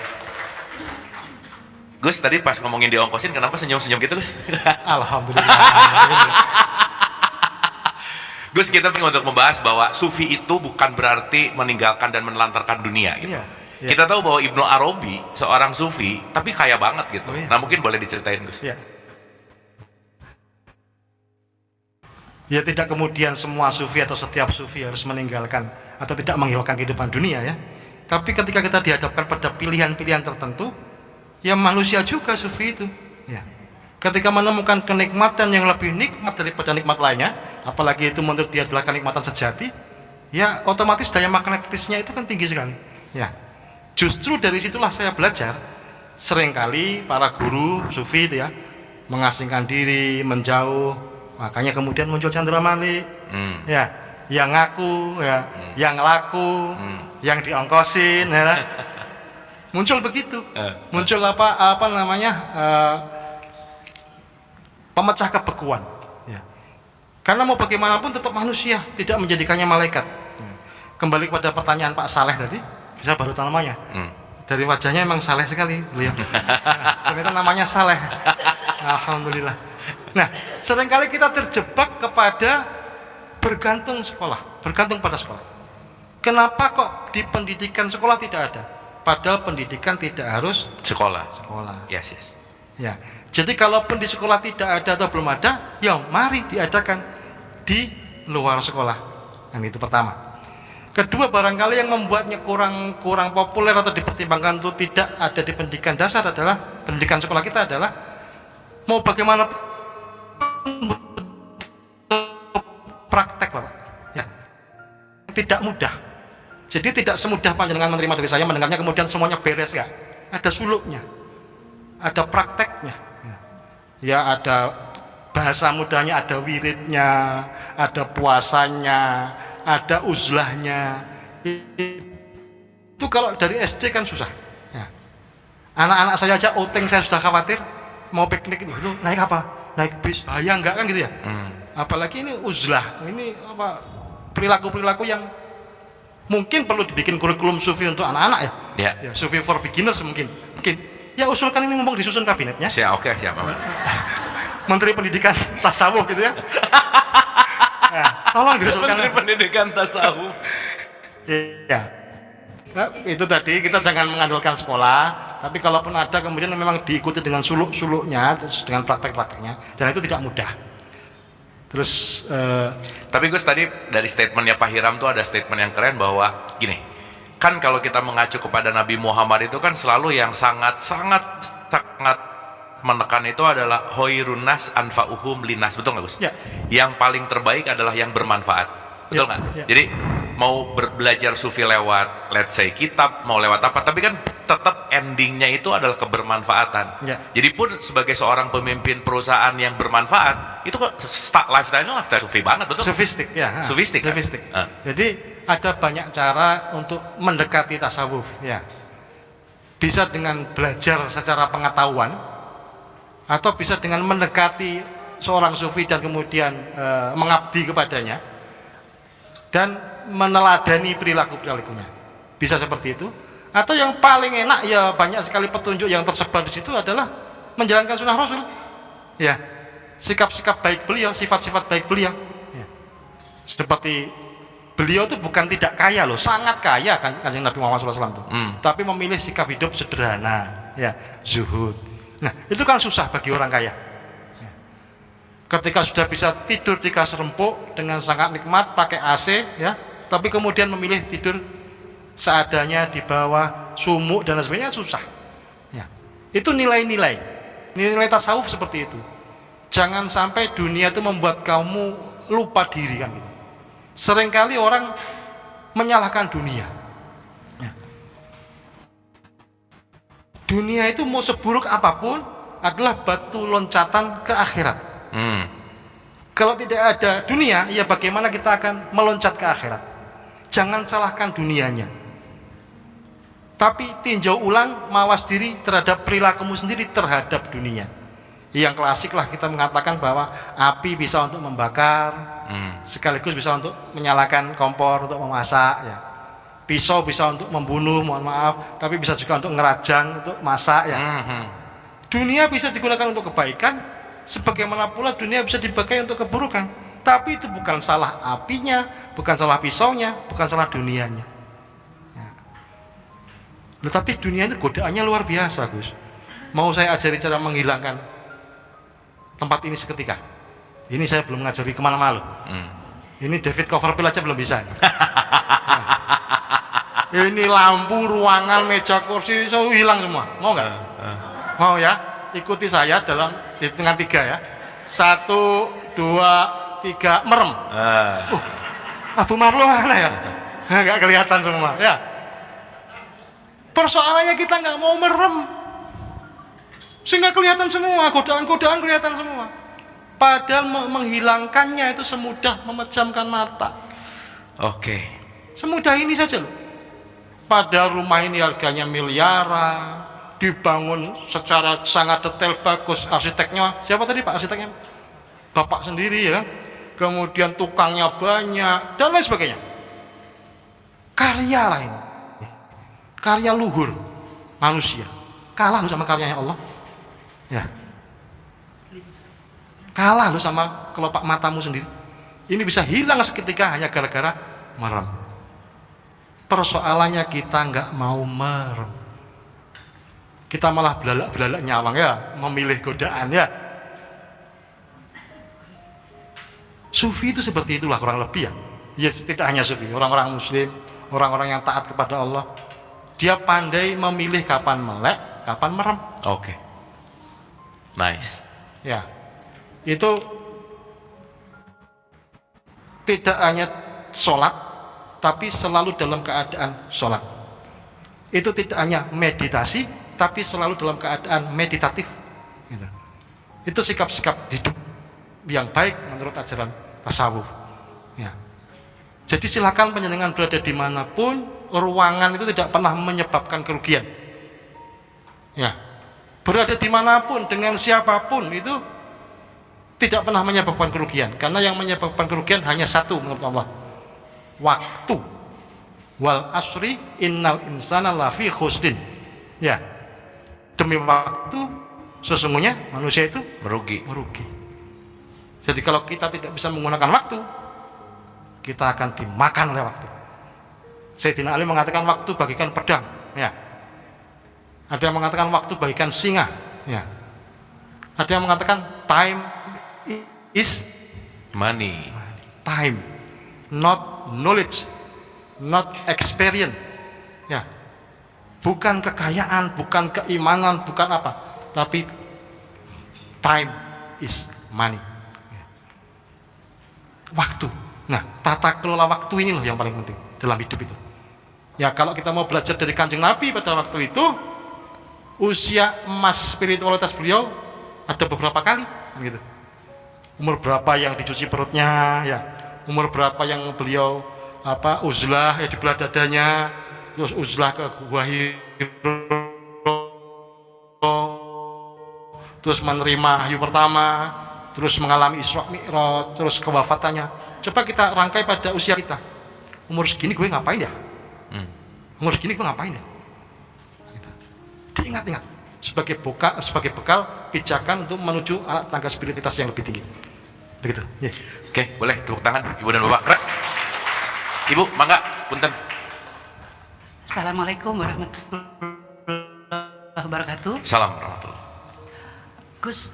Gus, tadi pas ngomongin diongkosin, kenapa senyum-senyum gitu, Gus? Alhamdulillah. Gus, kita pengen untuk membahas bahwa sufi itu bukan berarti meninggalkan dan menelantarkan dunia gitu. Kita tahu bahwa Ibnu Arabi seorang sufi, tapi kaya banget gitu. Nah, mungkin boleh diceritain, Gus. Ya, tidak kemudian semua sufi atau setiap sufi harus meninggalkan atau tidak menghilangkan kehidupan dunia ya. Tapi ketika kita dihadapkan pada pilihan-pilihan tertentu, ya manusia juga sufi itu. Ya. Ketika menemukan kenikmatan yang lebih nikmat daripada nikmat lainnya, apalagi itu menurut dia adalah kenikmatan sejati, ya otomatis daya magnetisnya itu kan tinggi sekali. Ya. Justru dari situlah saya belajar. Seringkali para guru sufi itu ya mengasingkan diri, menjauh. Makanya kemudian muncul Chandra Malik. Ya, yang ngaku, ya, yang laku, yang diongkosin, ya. Muncul begitu. Muncul apa namanya? pemecah kebekuan. Ya. Karena mau bagaimanapun tetap manusia, tidak menjadikannya malaikat. Kembali kepada pertanyaan Pak Saleh tadi, bisa baru tahu namanya. Dari wajahnya emang Saleh sekali beliau. Ternyata namanya Saleh. Alhamdulillah. Nah, seringkali kita terjebak kepada bergantung sekolah, bergantung pada sekolah. Kenapa kok di pendidikan sekolah tidak ada? Padahal pendidikan tidak harus Sekolah. Yes. ya. Jadi kalaupun di sekolah tidak ada atau belum ada, ya mari diadakan di luar sekolah. Dan itu pertama. Kedua, barangkali yang membuatnya kurang populer atau dipertimbangkan untuk tidak ada di pendidikan dasar adalah pendidikan sekolah kita adalah mau bagaimana praktek, Bapak. Ya. Tidak mudah. Jadi tidak semudah panjenengan menerima dari saya mendengarnya kemudian semuanya beres, ya. Ada suluknya. Ada prakteknya. Ya, ada bahasa mudahnya, ada wiridnya, ada puasanya, ada uzlahnya. Itu kalau dari SD kan susah. Ya. Anak-anak saya aja outing saya sudah khawatir mau piknik itu naik apa? Naik bis, bahaya enggak kan gitu ya? Apalagi ini uzlah, ini apa perilaku-perilaku yang mungkin perlu dibikin kurikulum sufi untuk anak-anak ya. Ya, sufi for beginners mungkin. Ya usulkan ini ngomong disusun kabinetnya. Siap. Menteri Pendidikan Tasawuf gitu ya. Nah, tolong diusulkan. Menteri Pendidikan Tasawuf. Ya. Nah, itu tadi kita jangan mengandalkan sekolah, tapi kalaupun ada kemudian memang diikuti dengan suluk-suluknya, dengan praktek-prakteknya, dan itu tidak mudah. Terus Tapi Gus, tadi dari statementnya Pak Hiram tuh ada statement yang keren bahwa gini, kan kalau kita mengacu kepada Nabi Muhammad itu kan selalu yang sangat menekan itu adalah hoirun nas anfa'uhum linas, betul nggak Gus? Ya. Yang paling terbaik adalah yang bermanfaat, betul nggak? Ya. Jadi mau belajar sufi lewat let's say kitab, mau lewat apa, tapi kan tetap endingnya itu adalah kebermanfaatan. Ya. Jadi pun sebagai seorang pemimpin perusahaan yang bermanfaat, itu kok lifestyle-nya lifestyle sufi banget, betul? sufistik ya. Sufistik, kan? Sufistik. Jadi ada banyak cara untuk mendekati tasawuf ya. Bisa dengan belajar secara pengetahuan, atau bisa dengan mendekati seorang sufi dan kemudian mengabdi kepadanya dan meneladani perilaku-perilakunya. Bisa seperti itu. Atau yang paling enak ya banyak sekali petunjuk yang tersebar di situ adalah menjalankan sunnah Rasul. Ya. Sikap-sikap baik beliau, sifat-sifat baik beliau. Ya. Seperti beliau itu bukan tidak kaya loh, sangat kaya kan Kanjeng Nabi Muhammad SAW itu. Tapi memilih sikap hidup sederhana, ya, zuhud. Nah, itu kan susah bagi orang kaya. Ya. Ketika sudah bisa tidur di kasur empuk dengan sangat nikmat, pakai AC, ya, tapi kemudian memilih tidur seadanya di bawah sumuk dan sebagainya susah. Ya. Itu nilai-nilai tasawuf seperti itu. Jangan sampai dunia itu membuat kamu lupa diri kan gitu. Seringkali orang menyalahkan dunia. Ya. Dunia itu mau seburuk apapun adalah batu loncatan ke akhirat. Kalau tidak ada dunia, ya bagaimana kita akan meloncat ke akhirat? Jangan salahkan dunianya, tapi tinjau ulang, mawas diri terhadap perilakumu sendiri terhadap dunia. Yang klasik lah kita mengatakan bahwa api bisa untuk membakar, sekaligus bisa untuk menyalakan kompor untuk memasak, ya. Pisau bisa untuk membunuh, mohon maaf, tapi bisa juga untuk ngerajang, untuk masak, ya. Dunia bisa digunakan untuk kebaikan, sebagaimana pula dunia bisa dipakai untuk keburukan. Tapi itu bukan salah apinya, bukan salah pisaunya, bukan salah dunianya. Ya. Tetapi dunia itu godaannya luar biasa, Gus. Mau saya ajari cara menghilangkan tempat ini seketika. Ini saya belum ngajari kemana-mana loh. Ini David Copperfield aja belum bisa. Ini lampu, ruangan, meja, kursi, so hilang semua. Mau nggak? Mau ya? Ikuti saya dalam hitungan 3 ya. 1, 2, 3, merem. Abu Marlo mana ya? Nggak kelihatan semua. Ya. Persoalannya kita nggak mau merem, sehingga kelihatan semua, godaan-godaan kelihatan semua. Padahal menghilangkannya itu semudah memejamkan mata. Oke. Semudah ini saja loh. Padahal rumah ini harganya miliaran, dibangun secara sangat detail bagus, arsiteknya siapa tadi Pak arsiteknya? bapak sendiri ya, kemudian tukangnya banyak dan lain sebagainya. Karya lain, karya luhur manusia kalah lu sama karyanya Allah, ya. Kalah lu sama kelopak matamu sendiri. Ini bisa hilang seketika hanya gara-gara merem. Persoalannya kita nggak mau merem. Kita malah belalak-belalak nyawang ya, memilih godaan ya. Sufi itu seperti itulah kurang lebih ya. Ya tidak hanya sufi, orang-orang muslim, orang-orang yang taat kepada Allah, dia pandai memilih kapan melek, kapan merem. Oke. Nice. Ya, itu tidak hanya sholat, tapi selalu dalam keadaan sholat. Itu tidak hanya meditasi, tapi selalu dalam keadaan meditatif. Gitu. Itu sikap-sikap hidup yang baik menurut ajaran tasawuf. Ya. Jadi silakan panjenengan berada dimanapun, ruangan itu tidak pernah menyebabkan kerugian. Ya, berada dimanapun dengan siapapun itu tidak pernah menyebabkan kerugian, karena yang menyebabkan kerugian hanya satu menurut Allah, waktu. Wal asri innal insana lafi khusrin. Ya, demi waktu sesungguhnya manusia itu merugi. Jadi kalau kita tidak bisa menggunakan waktu, kita akan dimakan oleh waktu. Sayyidina Ali mengatakan waktu bagikan pedang, ya. Ada yang mengatakan waktu bagikan singa, ya. Ada yang mengatakan time is Money. time, not knowledge, not experience, ya. Bukan kekayaan, bukan keimanan, bukan apa, tapi time is money. Ya. Waktu. Nah, tata kelola waktu ini loh yang paling penting dalam hidup itu. Ya, kalau kita mau belajar dari Kanjeng Nabi pada waktu itu, usia emas spiritualitas beliau ada beberapa kali, gitu. Umur berapa yang dicuci perutnya, ya. Umur berapa yang beliau uzlah ya di belah dadanya, terus uzlah ke Gua Hiro, terus menerima wahyu pertama, terus mengalami Isra Mi'raj, terus kewafatannya. Coba kita rangkai pada usia kita. Umur segini gue ngapain ya? Umur segini gue ngapain ya? Gitu. Diingat-ingat sebagai bekal pijakan untuk menuju alat tangga spiritualitas yang lebih tinggi. Begitu. Yeah. Oke, boleh tepuk tangan Ibu dan Bapak. Keren. Ibu, mangga, punten. Assalamualaikum warahmatullahi wabarakatuh. Salam warahmatullahi. Gus,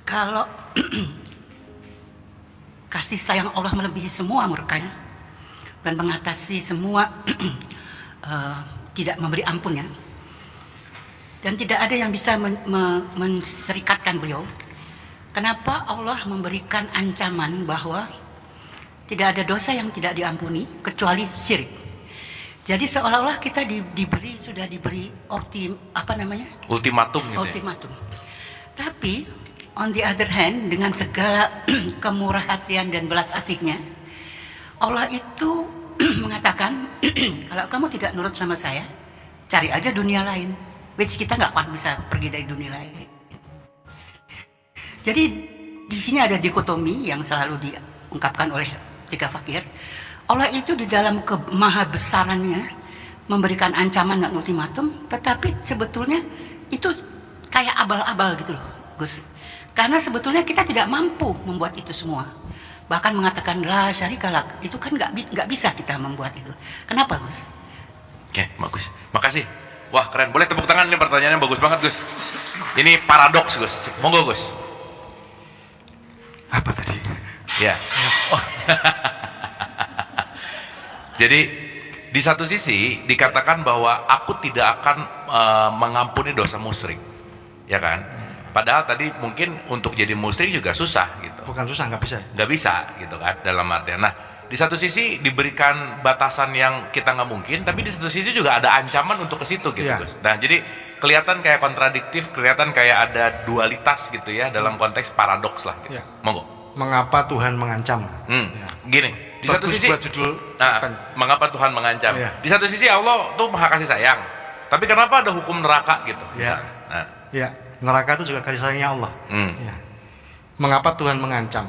kalau kasih sayang Allah melebihi semua murkanya dan mengatasi semua tidak memberi ampun ya, dan tidak ada yang bisa menserikatkan beliau. Kenapa Allah memberikan ancaman bahwa tidak ada dosa yang tidak diampuni kecuali syirik? Jadi seolah-olah kita sudah diberi Ultimatum gitu. Ultimatum. Tapi on the other hand, dengan segala kemurah hatian dan belas asihnya, Allah itu mengatakan kalau kamu tidak nurut sama saya, cari aja dunia lain. Which kita nggak akan bisa pergi dari dunia lain. Jadi di sini ada dikotomi yang selalu diungkapkan oleh tiga fakir. Allah itu di dalam kemahabesarannya memberikan ancaman dan ultimatum, tetapi sebetulnya itu kayak abal-abal gitu loh, Gus. Karena sebetulnya kita tidak mampu membuat itu semua. Bahkan mengatakan la syarikalak, itu kan nggak bisa kita membuat itu. Kenapa, Gus? Oke, bagus. Makasih. Wah, keren. Boleh tepuk tangan, ini pertanyaannya bagus banget, Gus. Ini paradoks, Gus. Monggo, Gus. Apa tadi? Ya. Oh. Jadi di satu sisi dikatakan bahwa aku tidak akan mengampuni dosa musyrik, ya kan? Padahal tadi mungkin untuk jadi musyrik juga susah gitu. Bukan susah, nggak bisa. Nggak bisa gitu kan dalam artian. Nah, di satu sisi diberikan batasan yang kita nggak mungkin, tapi di satu sisi juga ada ancaman untuk ke situ gitu, Gus. Nah, jadi kelihatan kayak kontradiktif, kelihatan kayak ada dualitas gitu ya dalam konteks paradoks lah gitu. Monggo. Mengapa Tuhan mengancam? Gini, di satu sisi mengapa Tuhan mengancam? Di satu sisi Allah tuh maha kasih sayang, tapi kenapa ada hukum neraka gitu? Neraka itu juga kasih sayangnya Allah. Mengapa Tuhan mengancam?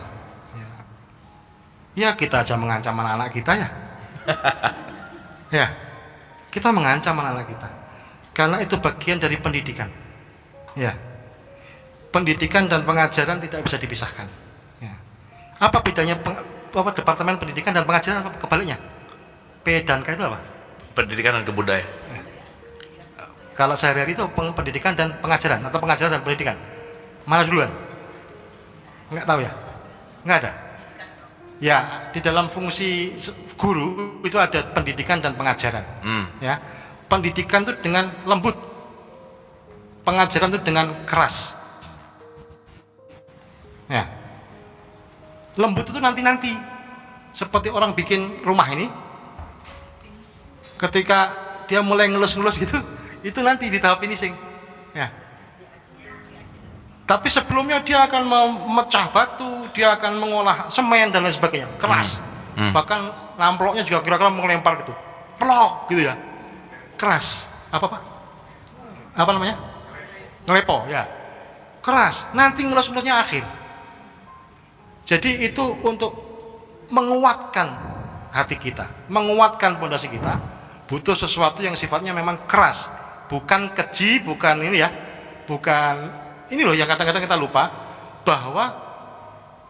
Ya kita aja mengancam anak-anak kita ya. Ya, kita mengancam anak-anak kita. Karena itu bagian dari pendidikan. Ya, pendidikan dan pengajaran tidak bisa dipisahkan. Ya. Apa bedanya Departemen Pendidikan dan Pengajaran, apa kebaliknya? P dan K itu apa? Pendidikan dan kebudayaan. Kalau sehari-hari itu pendidikan dan pengajaran atau pengajaran dan pendidikan, mana duluan? Nggak tahu ya? Nggak ada? Ya, di dalam fungsi guru itu ada pendidikan dan pengajaran. Ya, pendidikan itu dengan lembut, pengajaran itu dengan keras. Ya, lembut itu nanti-nanti, seperti orang bikin rumah ini, ketika dia mulai ngelus-ngelus gitu, itu nanti di tahap finishing. Ya. Tapi sebelumnya dia akan memecah batu, dia akan mengolah semen dan lain sebagainya, keras. Bahkan namploknya juga kira-kira melempar gitu, plok gitu ya, keras. Apa namanya? Ngelepo ya, keras. Nanti ngelus-ngelusnya akhir. Jadi itu untuk menguatkan hati kita, menguatkan pondasi kita, butuh sesuatu yang sifatnya memang keras, bukan keji, bukan ini ya, bukan ini loh yang kadang-kadang kita lupa, bahwa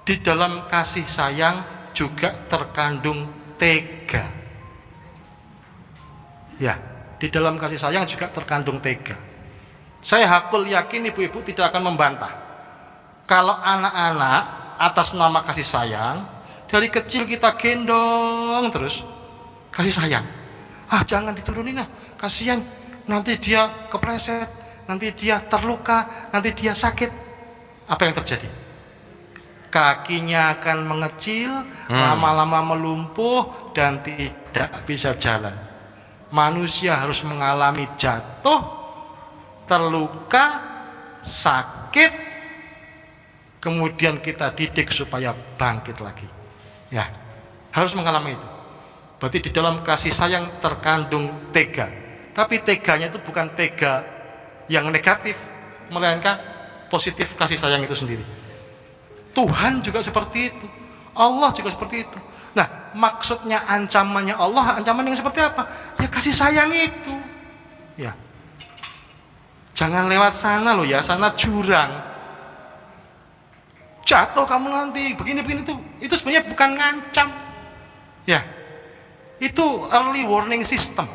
di dalam kasih sayang juga terkandung tega. Ya, di dalam kasih sayang juga terkandung tega. Saya hakul yakin ibu-ibu tidak akan membantah kalau anak-anak atas nama kasih sayang dari kecil kita gendong terus kasih sayang. Jangan diturunin lah, kasihan nanti dia kepleset, nanti dia terluka, nanti dia sakit. Apa yang terjadi? Kakinya akan mengecil, lama-lama melumpuh dan tidak bisa jalan. Manusia harus mengalami jatuh, terluka, sakit, kemudian kita didik supaya bangkit lagi. Ya, harus mengalami itu. Berarti di dalam kasih sayang terkandung tega. Tapi teganya itu bukan tega yang negatif, melainkan positif kasih sayang itu sendiri. Tuhan juga seperti itu, Allah juga seperti itu. Nah, maksudnya ancamannya Allah, ancaman yang seperti apa? Ya kasih sayang itu. Ya, jangan lewat sana loh ya, sana jurang, jatuh kamu nanti begini-begini itu sebenarnya bukan ngancam. Ya, itu early warning system.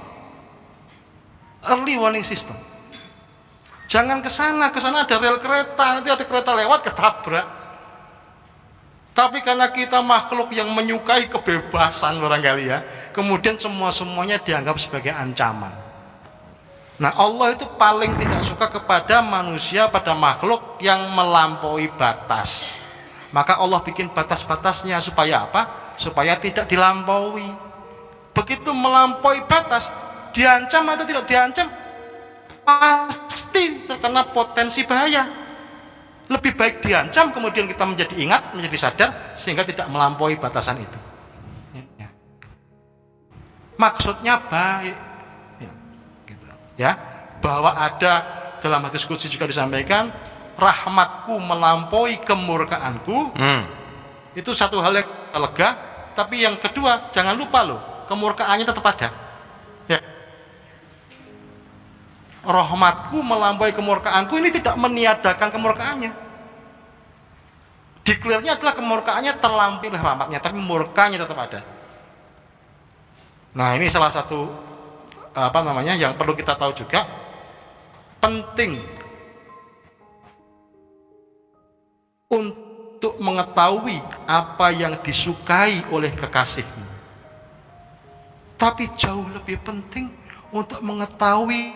Early warning system. Jangan ke sana ada rel kereta, nanti ada kereta lewat ketabrak. Tapi karena kita makhluk yang menyukai kebebasan barangkali ya, kemudian semuanya dianggap sebagai ancaman. Nah, Allah itu paling tidak suka kepada manusia, pada makhluk yang melampaui batas. Maka Allah bikin batas-batasnya supaya apa? Supaya tidak dilampaui. Begitu melampaui batas, diancam atau tidak diancam, pasti terkena potensi bahaya. Lebih baik diancam, kemudian kita menjadi ingat, menjadi sadar, sehingga tidak melampaui batasan itu. Maksudnya baik. Ya, bahwa ada dalam hadis qudsi juga disampaikan, rahmatku melampaui kemurkaanku. Itu satu hal yang lega. Tapi yang kedua, jangan lupa loh, kemurkaannya tetap ada. Ya. Rahmatku melampaui kemurkaanku, ini tidak meniadakan kemurkaannya. Declare-nya adalah kemurkaannya terlampaui oleh rahmatnya, tapi murkanya tetap ada. Nah, ini salah satu yang perlu kita tahu juga. Penting untuk mengetahui apa yang disukai oleh kekasihmu. Tapi jauh lebih penting untuk mengetahui,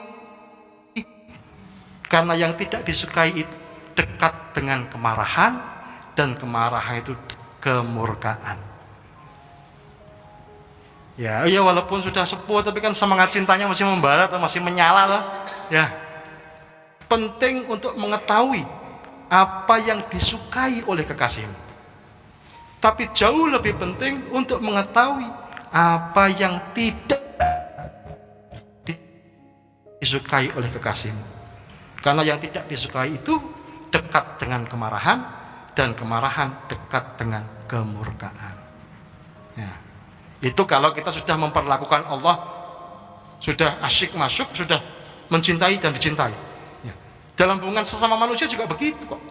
karena yang tidak disukai itu dekat dengan kemarahan, dan kemarahan itu kemurkaan. Ya walaupun sudah sepuh, tapi kan semangat cintanya masih membara atau masih menyala loh. Ya, penting untuk mengetahui apa yang disukai oleh kekasihmu. Tapi jauh lebih penting untuk mengetahui apa yang tidak disukai oleh kekasihmu. Karena yang tidak disukai itu dekat dengan kemarahan, dan kemarahan dekat dengan kemurkaan. Ya. Itu kalau kita sudah memperlakukan Allah, sudah asyik masuk, sudah mencintai dan dicintai. Ya. Dalam hubungan sesama manusia juga begitu kok.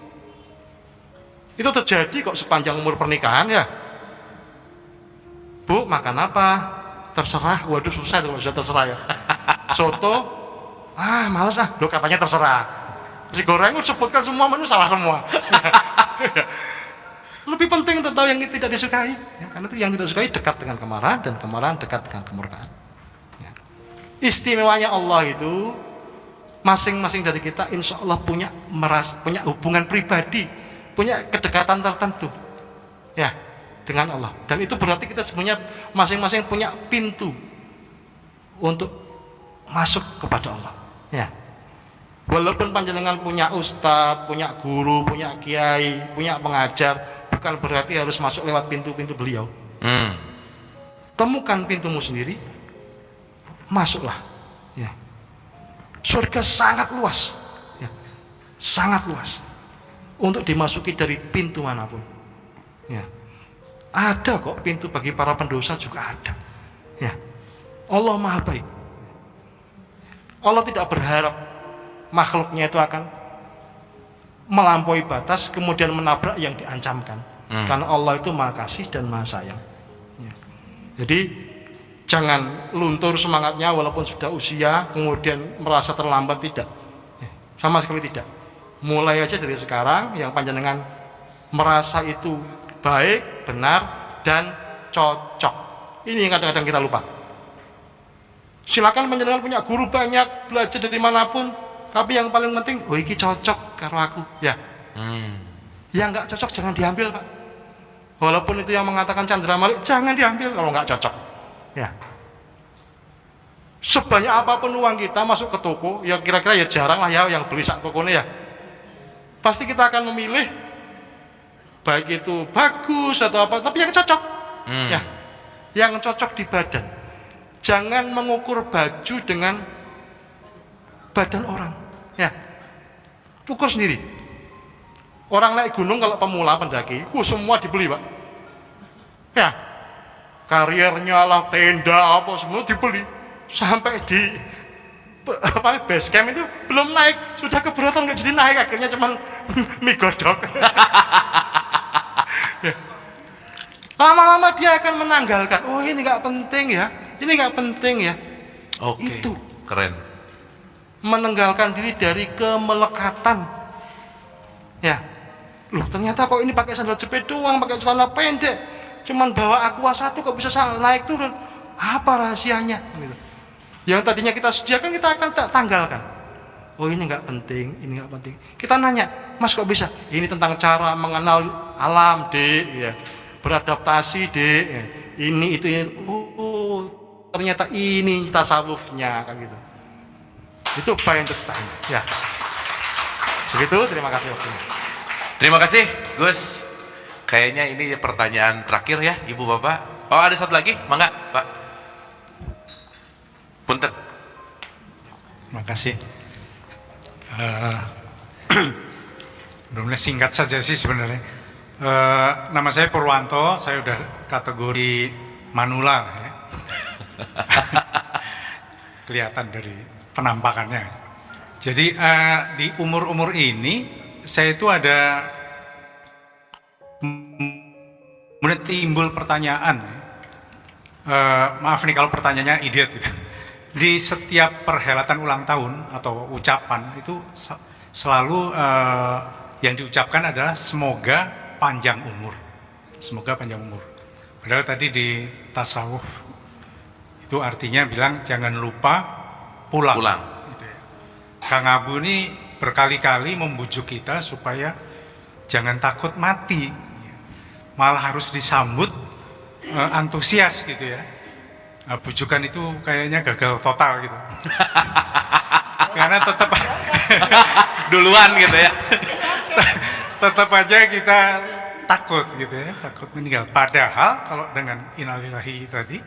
Itu terjadi kok sepanjang umur pernikahan ya. Bu, makan apa? Terserah. Waduh, susah itu kalau sudah terserah ya. Soto, males Loh, katanya terserah. Nasi goreng sebutkan semua menu salah semua. Lebih penting untuk tahu yang tidak disukai ya, karena itu yang tidak disukai dekat dengan kemarahan, dan kemarahan dekat dengan kemurkaan ya. Istimewanya Allah itu, masing-masing dari kita insya Allah punya hubungan pribadi, punya kedekatan tertentu ya dengan Allah, dan itu berarti kita sebenarnya masing-masing punya pintu untuk masuk kepada Allah ya. Walaupun panjenengan punya ustadz, punya guru, punya kiai, punya pengajar, bukan berarti harus masuk lewat pintu-pintu beliau. Temukan pintumu sendiri, masuklah ya. Surga sangat luas ya. Sangat luas untuk dimasuki dari pintu manapun ya. Ada kok pintu bagi para pendosa, juga ada ya. Allah maha baik. Allah tidak berharap makhluknya itu akan melampaui batas kemudian menabrak yang diancamkan. Karena Allah itu maha kasih dan maha sayang ya. Jadi jangan luntur semangatnya walaupun sudah usia kemudian merasa terlambat, tidak ya, sama sekali tidak. Mulai aja dari sekarang, yang panjenengan merasa itu baik, benar, dan cocok. Ini yang kadang-kadang kita lupa. Silakan panjenengan punya guru banyak, belajar dari manapun, tapi yang paling penting, iki cocok karo aku ya. Yang nggak cocok jangan diambil, Pak. Walaupun itu yang mengatakan Chandra Malik, jangan diambil kalau nggak cocok ya. Sebanyak apapun uang kita masuk ke toko, ya kira-kira ya jarang lah ya yang beli sak tokonya ya. Pasti kita akan memilih baik itu bagus atau apa, tapi yang cocok ya, yang cocok di badan. Jangan mengukur baju dengan badan orang ya. Ukur sendiri. Orang naik gunung kalau pemula pendaki, semua dibeli, Pak ya. Karirnya lah, tenda apa semua dibeli. Sampai di base camp itu belum naik, sudah keberatan nggak jadi naik, akhirnya cuman mie godok. Ya. Lama-lama dia akan menanggalkan, ini nggak penting ya, ini nggak penting ya. Oke. Itu Keren. menanggalkan diri dari kemelekatan ya. Loh, ternyata kok ini pakai sandal jepit doang, pakai celana pendek, cuman bawa Aqua 1 kok bisa naik turun, apa rahasianya gitu. Yang tadinya kita sediakan kita akan tanggalkan. Ini nggak penting, ini nggak penting. Kita nanya, Mas kok bisa? Ini tentang cara mengenal alam, Dek ya. Beradaptasi, Dek ya. Ini itu ya. Ternyata ini tasawufnya kan gitu. Itu by entertain ya. Begitu, terima kasih waktunya. Terima kasih, Gus. Kayaknya ini pertanyaan terakhir ya, Ibu Bapak. Oh, ada satu lagi, mangga, Pak. Punten. Terima kasih. Benar-benar singkat saja sih sebenarnya. Nama saya Purwanto, saya udah kategori manula ya. Kelihatan dari penampakannya. Jadi di umur-umur ini saya itu ada kemudian timbul pertanyaan. Maaf nih kalau pertanyaannya idiot gitu. Di setiap perhelatan ulang tahun atau ucapan itu selalu yang diucapkan adalah semoga panjang umur. Semoga panjang umur. Padahal tadi di tasawuf itu artinya bilang jangan lupa pulang. Gitu ya. Kang Abu ini berkali-kali membujuk kita supaya jangan takut mati. Malah harus disambut antusias gitu ya. Nah, bujukan itu kayaknya gagal total gitu. Karena tetap Duluan gitu ya. tetap aja kita takut gitu ya, takut meninggal. Padahal kalau dengan innalillahi tadi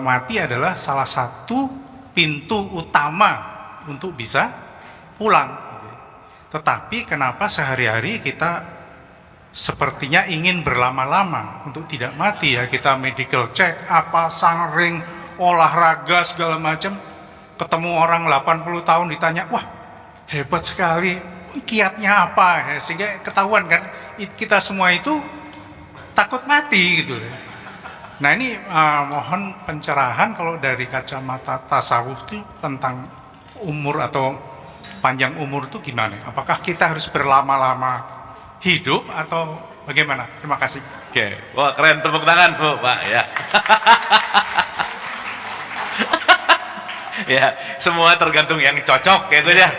mati adalah salah satu pintu utama untuk bisa pulang gitu. Tetapi kenapa sehari-hari kita sepertinya ingin berlama-lama untuk tidak mati ya. Kita medical check, apa, sangring, olahraga segala macam. Ketemu orang 80 tahun ditanya, wah hebat sekali, kiatnya apa? Ya, sehingga ketahuan kan, kita semua itu takut mati gitu. Nah ini mohon pencerahan kalau dari kacamata tasawuf itu tentang umur atau panjang umur itu gimana? Apakah kita harus berlama-lama hidup atau bagaimana? Terima kasih. Oke, wah keren, tepuk tangan Bu, Pak ya. Ya, semua tergantung yang cocok ya Gus ya.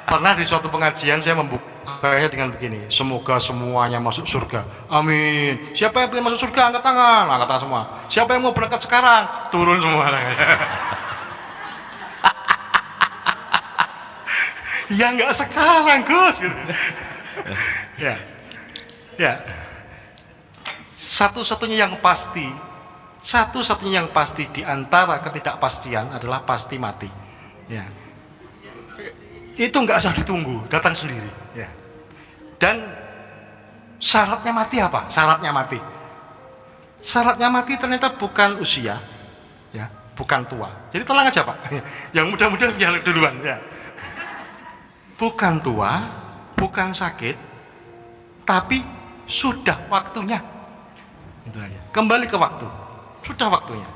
Pernah di suatu pengajian saya membukanya dengan begini, semoga semuanya masuk surga, amin. Siapa yang pengen masuk surga angkat tangan, angkat tangan semua. Siapa yang mau berangkat sekarang, turun semua. Ya nggak sekarang Gus gitu. Ya satu-satunya yang pasti di antara ketidakpastian adalah pasti mati. Ya, itu nggak usah ditunggu, datang sendiri. Ya. Dan syaratnya mati apa? Syaratnya mati ternyata bukan usia, ya, bukan tua. Jadi tenang aja Pak. Yang muda-muda biar duluan. Ya. Bukan tua, bukan sakit, tapi sudah waktunya. Itu aja. Kembali ke waktu. Sudah waktunya.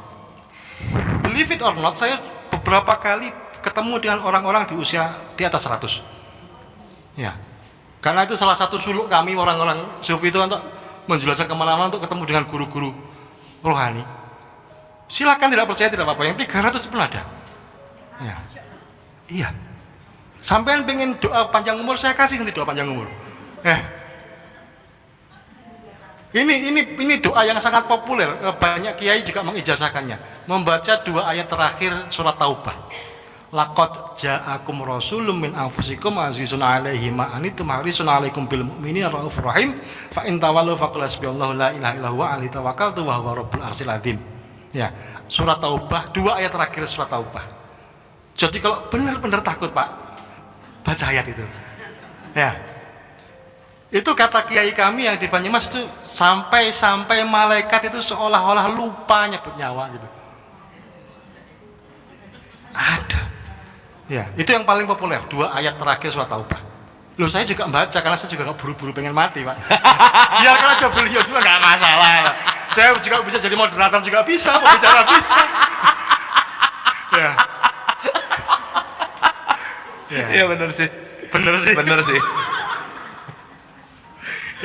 Believe it or not, saya beberapa kali ketemu dengan orang-orang di usia di atas 100. Ya. Karena itu salah satu suluk kami orang-orang sufi itu untuk menjelaskan kemana-mana untuk ketemu dengan guru-guru rohani. Silakan tidak percaya tidak apa-apa. Yang 300 pun ada. Ya. Iya. Sampean pengen doa panjang umur, saya kasih nanti doa panjang umur. Ini doa yang sangat populer, banyak kiai juga mengijazahkannya. Membaca 2 ayat terakhir surat Taubah. Laqad ja'akum rasulun min anfusikum azizun 'alaihi ma anittum harisun 'alaikum bil mu'minina raufur rahim fa in tawallu faqul hasbiyallahu la ilaha illa huwa 'alaihi tawakkaltu wa huwa rabbul arsyil azim. Ya, surat Taubah, 2 ayat terakhir surat Taubah. Jadi kalau benar-benar takut Pak, baca ayat itu. Ya. Itu kata kiai kami yang di Banyumas itu sampai malaikat itu seolah-olah lupa nyebut nyawa gitu. Ada. Ya, itu yang paling populer, 2 ayat terakhir surat Taubah. Loh, saya juga membaca karena saya juga nggak buru-buru pengen mati, Pak. Biarkan aja beliau juga nggak masalah. Saya juga bisa jadi moderator juga bisa, pembicara bisa. Ya. Iya benar sih. Benar sih.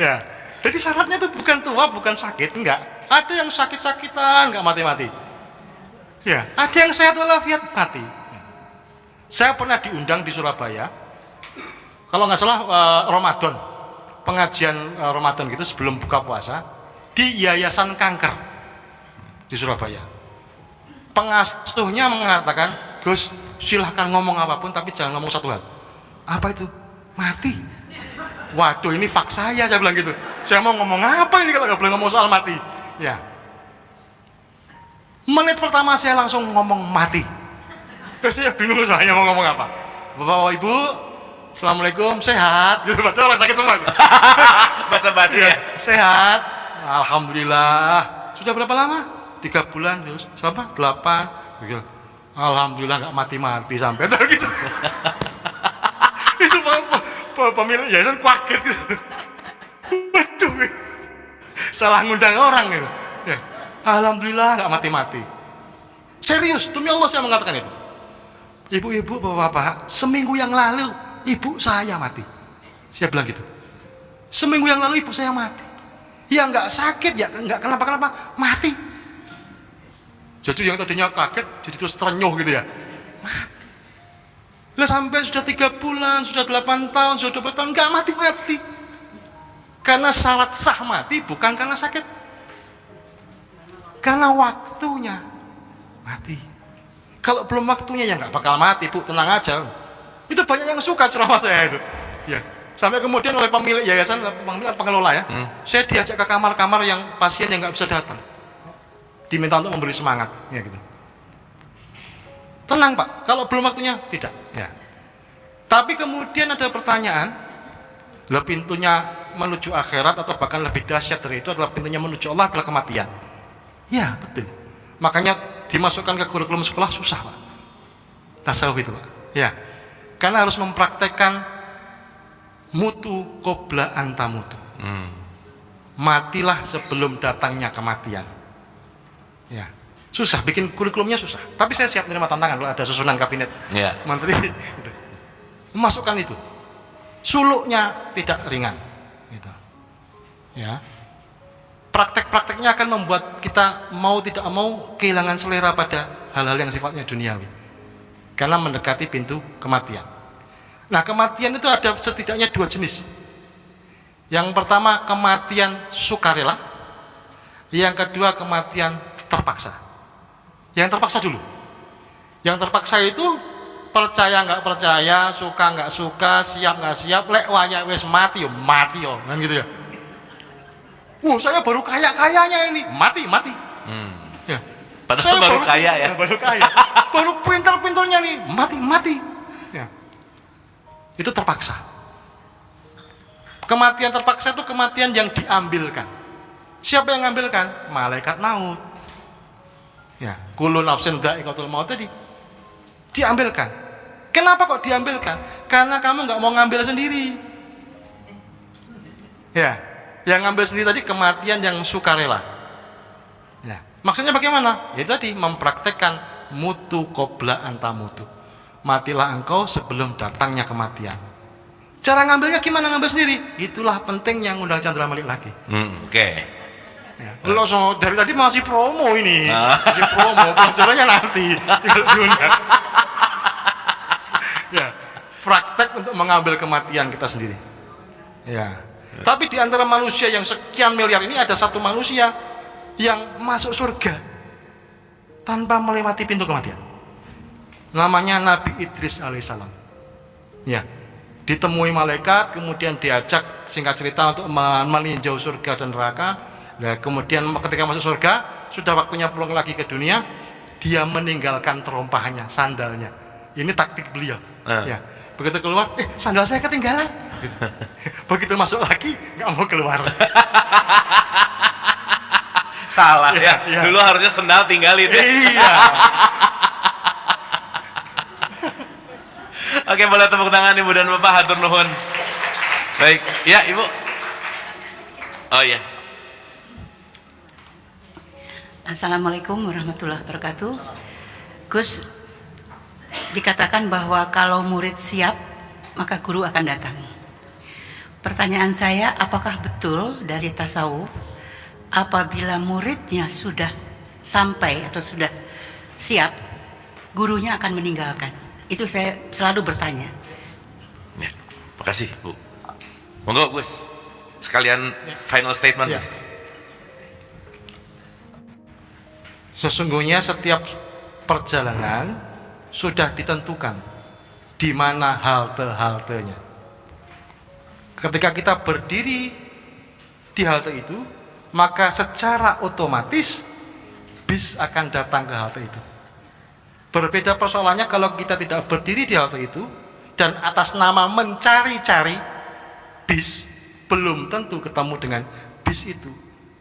Ya. Jadi syaratnya itu bukan tua, bukan sakit, enggak. Ada yang sakit-sakitan, enggak mati-mati. Ya, ada yang sehat walafiat mati. Ya. Saya pernah diundang di Surabaya. Kalau nggak salah Ramadan, pengajian Ramadan gitu sebelum buka puasa di Yayasan Kanker di Surabaya. Pengasuhnya mengatakan, Gus, silahkan ngomong apapun tapi jangan ngomong satu hal. Apa itu? Mati. Waduh, ini fak saya bilang gitu. Saya mau ngomong apa ini kalau nggak boleh ngomong soal mati? Ya. Menit pertama saya langsung ngomong mati. Terus saya bingung soalnya mau ngomong apa. Bapak Ibu, Assalamualaikum, sehat. Gitu, padahal orang sakit semua. Basa-basi ya. Sehat, alhamdulillah. Sudah berapa lama? 3 bulan, terus sampai 8. Begitu. Alhamdulillah nggak mati-mati sampai gitu. Itu pemilik yayasan kaget gitu. Waduh, salah ngundang orang gitu. Ya. Alhamdulillah nggak mati-mati. Serius, demi Allah saya mengatakan itu. Ibu-ibu, bapak-bapak, seminggu yang lalu ibu saya mati. Saya bilang gitu. Seminggu yang lalu ibu saya mati. Ya nggak sakit, ya nggak kenapa-kenapa, mati. Jadi yang tadinya kaget, jadi terus terenyuh gitu ya. Mati. Lah sampai sudah 3 bulan, sudah 8 tahun, sudah 12 tahun, nggak mati-mati. Karena syarat sah mati bukan karena sakit. Karena waktunya mati. Kalau belum waktunya ya nggak bakal mati, Bu, tenang aja. Itu banyak yang suka ceramah saya itu. Ya. Sampai kemudian oleh pemilik yayasan, pengelola ya, saya diajak ke kamar-kamar yang pasien yang nggak bisa datang. Diminta untuk memberi semangat, ya gitu. Tenang Pak, kalau belum waktunya tidak. Ya. Tapi kemudian ada pertanyaan, Lah pintunya menuju akhirat atau bahkan lebih dahsyat dari itu adalah pintunya menuju Allah adalah kematian. Ya, betul. Makanya dimasukkan ke kurikulum sekolah susah, Pak. Tasawuf itu, Pak. Ya. Karena harus mempraktekkan mutu qabla anta mutu. Matilah sebelum datangnya kematian. Ya. Susah, bikin kurikulumnya susah. Tapi saya siap menerima tantangan kalau ada susunan kabinet Ya. menteri gitu. Memasukkan itu. Suluknya tidak ringan gitu. Ya. Praktek-prakteknya akan membuat kita mau tidak mau kehilangan selera pada hal-hal yang sifatnya duniawi. Karena mendekati pintu kematian. Nah, kematian itu ada setidaknya 2 jenis. Yang pertama kematian sukarela, yang kedua kematian terpaksa. Yang terpaksa dulu. Yang terpaksa itu percaya nggak percaya, suka nggak suka, siap nggak siap, lek waya wes mati yo, kan gitu ya. Saya baru kayanya ini, mati. Ya. Padahal Saya baru kaya ya. Baru kaya, baru pintar-pintarnya nih, mati. Ya. Itu terpaksa. Kematian terpaksa itu kematian yang diambilkan. Siapa yang mengambilkan? Malaikat maut. Ya, kullu nafsin dha'iqatul maut tadi diambilkan. Kenapa kok diambilkan? Karena kamu nggak mau ngambil sendiri. Ya, yang ngambil sendiri tadi kematian yang sukarela. Ya, maksudnya bagaimana? Ya tadi mempraktekkan mutu qabla anta mutu. Matilah engkau sebelum datangnya kematian. Cara ngambilnya gimana ngambil sendiri? Itulah penting yang undang Chandra Malik lagi. Oke. Ya. Lo dari tadi masih promo ini, masih promo, pelajarannya nanti. Ya, praktek untuk mengambil kematian kita sendiri. Ya. Tapi di antara manusia yang sekian miliar ini ada satu manusia yang masuk surga tanpa melewati pintu kematian. Namanya Nabi Idris alaihissalam. Ya. Ditemui malaikat, kemudian diajak singkat cerita untuk meninjau surga dan neraka. Nah, kemudian ketika masuk surga, sudah waktunya pulang lagi ke dunia, dia meninggalkan terompahannya, sandalnya. Ini taktik beliau. Ya, begitu keluar, sandal saya ketinggalan. Gitu. Begitu masuk lagi, nggak mau keluar. Salah ya. Ya. Dulu harusnya sendal tinggalin. Iya. Oke, boleh tepuk tangan Ibu dan Bapak, hatur nuhun. Baik, ya Ibu. Oh iya. Assalamualaikum warahmatullahi wabarakatuh. Gus, dikatakan bahwa kalau murid siap, maka guru akan datang. Pertanyaan saya, apakah betul dari tasawuf apabila muridnya sudah sampai atau sudah siap, gurunya akan meninggalkan? Itu saya selalu bertanya. Ya, makasih Bu. Monggo Gus, sekalian final statement. Ya. Sesungguhnya setiap perjalanan sudah ditentukan di mana halte-haltenya. Ketika kita berdiri di halte itu, maka secara otomatis bis akan datang ke halte itu. Berbeda persoalannya kalau kita tidak berdiri di halte itu dan atas nama mencari-cari bis, belum tentu ketemu dengan bis itu.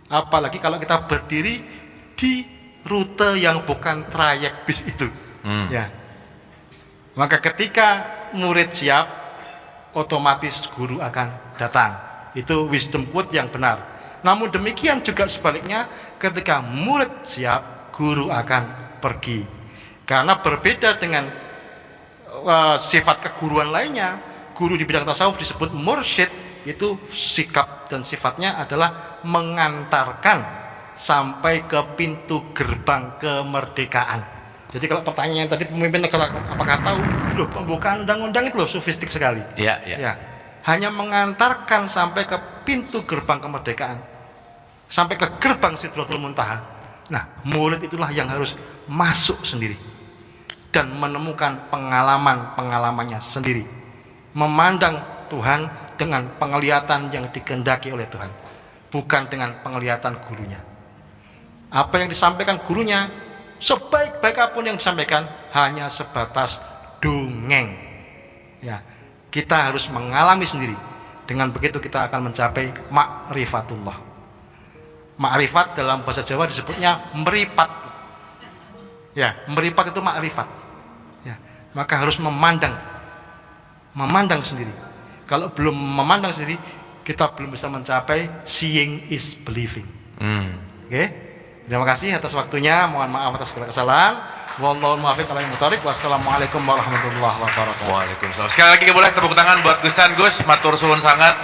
Apalagi kalau kita berdiri di rute yang bukan trayek bis itu. Ya. Maka ketika murid siap, otomatis guru akan datang. Itu wisdom quote yang benar. Namun demikian juga sebaliknya, ketika murid siap, guru akan pergi. Karena berbeda dengan sifat keguruan lainnya, guru di bidang tasawuf disebut mursyid, itu sikap dan sifatnya adalah mengantarkan sampai ke pintu gerbang kemerdekaan. Jadi kalau pertanyaan tadi pemimpin negara apakah tahu? Loh, pembukaan undang-undang itu loh sofistik sekali. Ya. Hanya mengantarkan sampai ke pintu gerbang kemerdekaan, sampai ke gerbang Sidratul Muntaha. Nah, murid itulah yang harus masuk sendiri dan menemukan pengalaman-pengalamannya sendiri, memandang Tuhan dengan penglihatan yang dikehendaki oleh Tuhan, bukan dengan penglihatan gurunya. Apa yang disampaikan gurunya, sebaik-baik apapun yang disampaikan, hanya sebatas dongeng. Ya, kita harus mengalami sendiri. Dengan begitu kita akan mencapai ma'rifatullah. Ma'rifat dalam bahasa Jawa disebutnya meripat. Ya, meripat itu ma'rifat. Ya, maka harus memandang sendiri. Kalau belum memandang sendiri, kita belum bisa mencapai seeing is believing. Oke? Terima kasih atas waktunya. Mohon maaf atas segala kesalahan. Wallahul muwaffiq ala aqwamit thoriq. Wassalamualaikum warahmatullahi wabarakatuh. Waalaikumsalam. Sekali lagi boleh tepuk tangan buat Gus Chan. Gus, matur suwun sangat.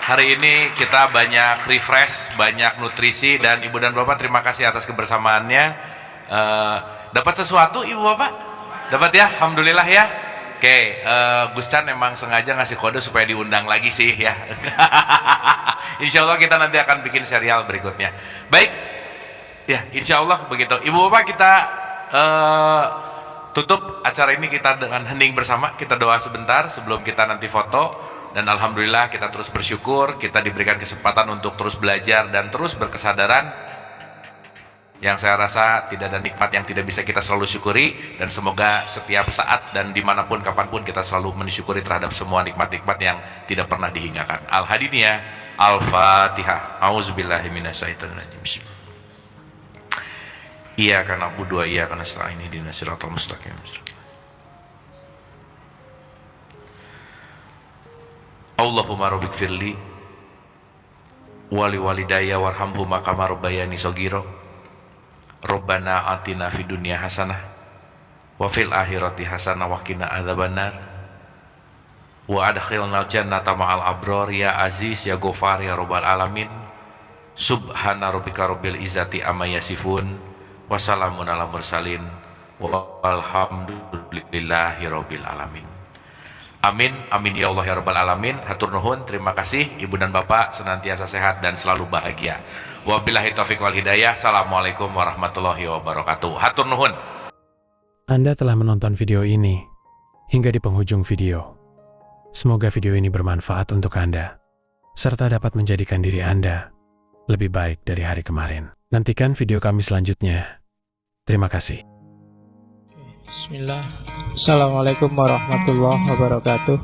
Hari ini kita banyak refresh, banyak nutrisi, dan Ibu dan Bapak terima kasih atas kebersamaannya. Dapat sesuatu Ibu Bapak? Dapat ya? Alhamdulillah ya. Oke, Gus Chan emang sengaja ngasih kode supaya diundang lagi sih ya. Insya Allah kita nanti akan bikin serial berikutnya. Baik, ya Insya Allah begitu. Ibu Bapak kita tutup acara ini kita dengan hening bersama. Kita doa sebentar sebelum kita nanti foto. Dan Alhamdulillah kita terus bersyukur, kita diberikan kesempatan untuk terus belajar dan terus berkesadaran. Yang saya rasa tidak ada nikmat yang tidak bisa kita selalu syukuri. Dan semoga setiap saat dan dimanapun kapanpun kita selalu mensyukuri terhadap semua nikmat-nikmat yang tidak pernah dihinggakan. Al-Hadiniyah, Al-Fatihah. A'udzubillahi minasyaitonirrajim. Iyyaka na'budu wa iyyaka nasta'in ihdinas siratal mustaqim. Allahumma rabbighfirli wali walidayya warhamhuma kama rabbayani shaghira. Rabbana atina fid dunya hasanah wa fil akhirati hasanah wa qina adzabannar. Wa adkhilnal jannata ma'al abrar ya aziz ya ghafar ya rabbal alamin. Subhana rabbika rabbil izzati amma yasifun wa salamun alal mursalin walhamdulillahi rabbil alamin. Amin, amin ya Allah ya Rabbal Alamin. Hatur nuhun, terima kasih Ibu dan Bapak senantiasa sehat dan selalu bahagia. Wabillahi taufiq wal hidayah. Assalamualaikum warahmatullahi wabarakatuh. Hatur nuhun. Anda telah menonton video ini hingga di penghujung video. Semoga video ini bermanfaat untuk Anda, serta dapat menjadikan diri Anda lebih baik dari hari kemarin. Nantikan video kami selanjutnya. Terima kasih. Bismillah. Assalamualaikum warahmatullahi wabarakatuh.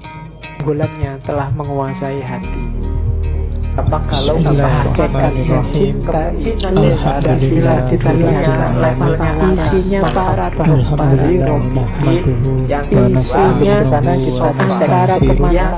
Bulannya telah menguasai hati. Apa kalau hakikatnya cinta itu bila kita lihat levelnya isinya para bahwa yang isinya karena kita antara kemana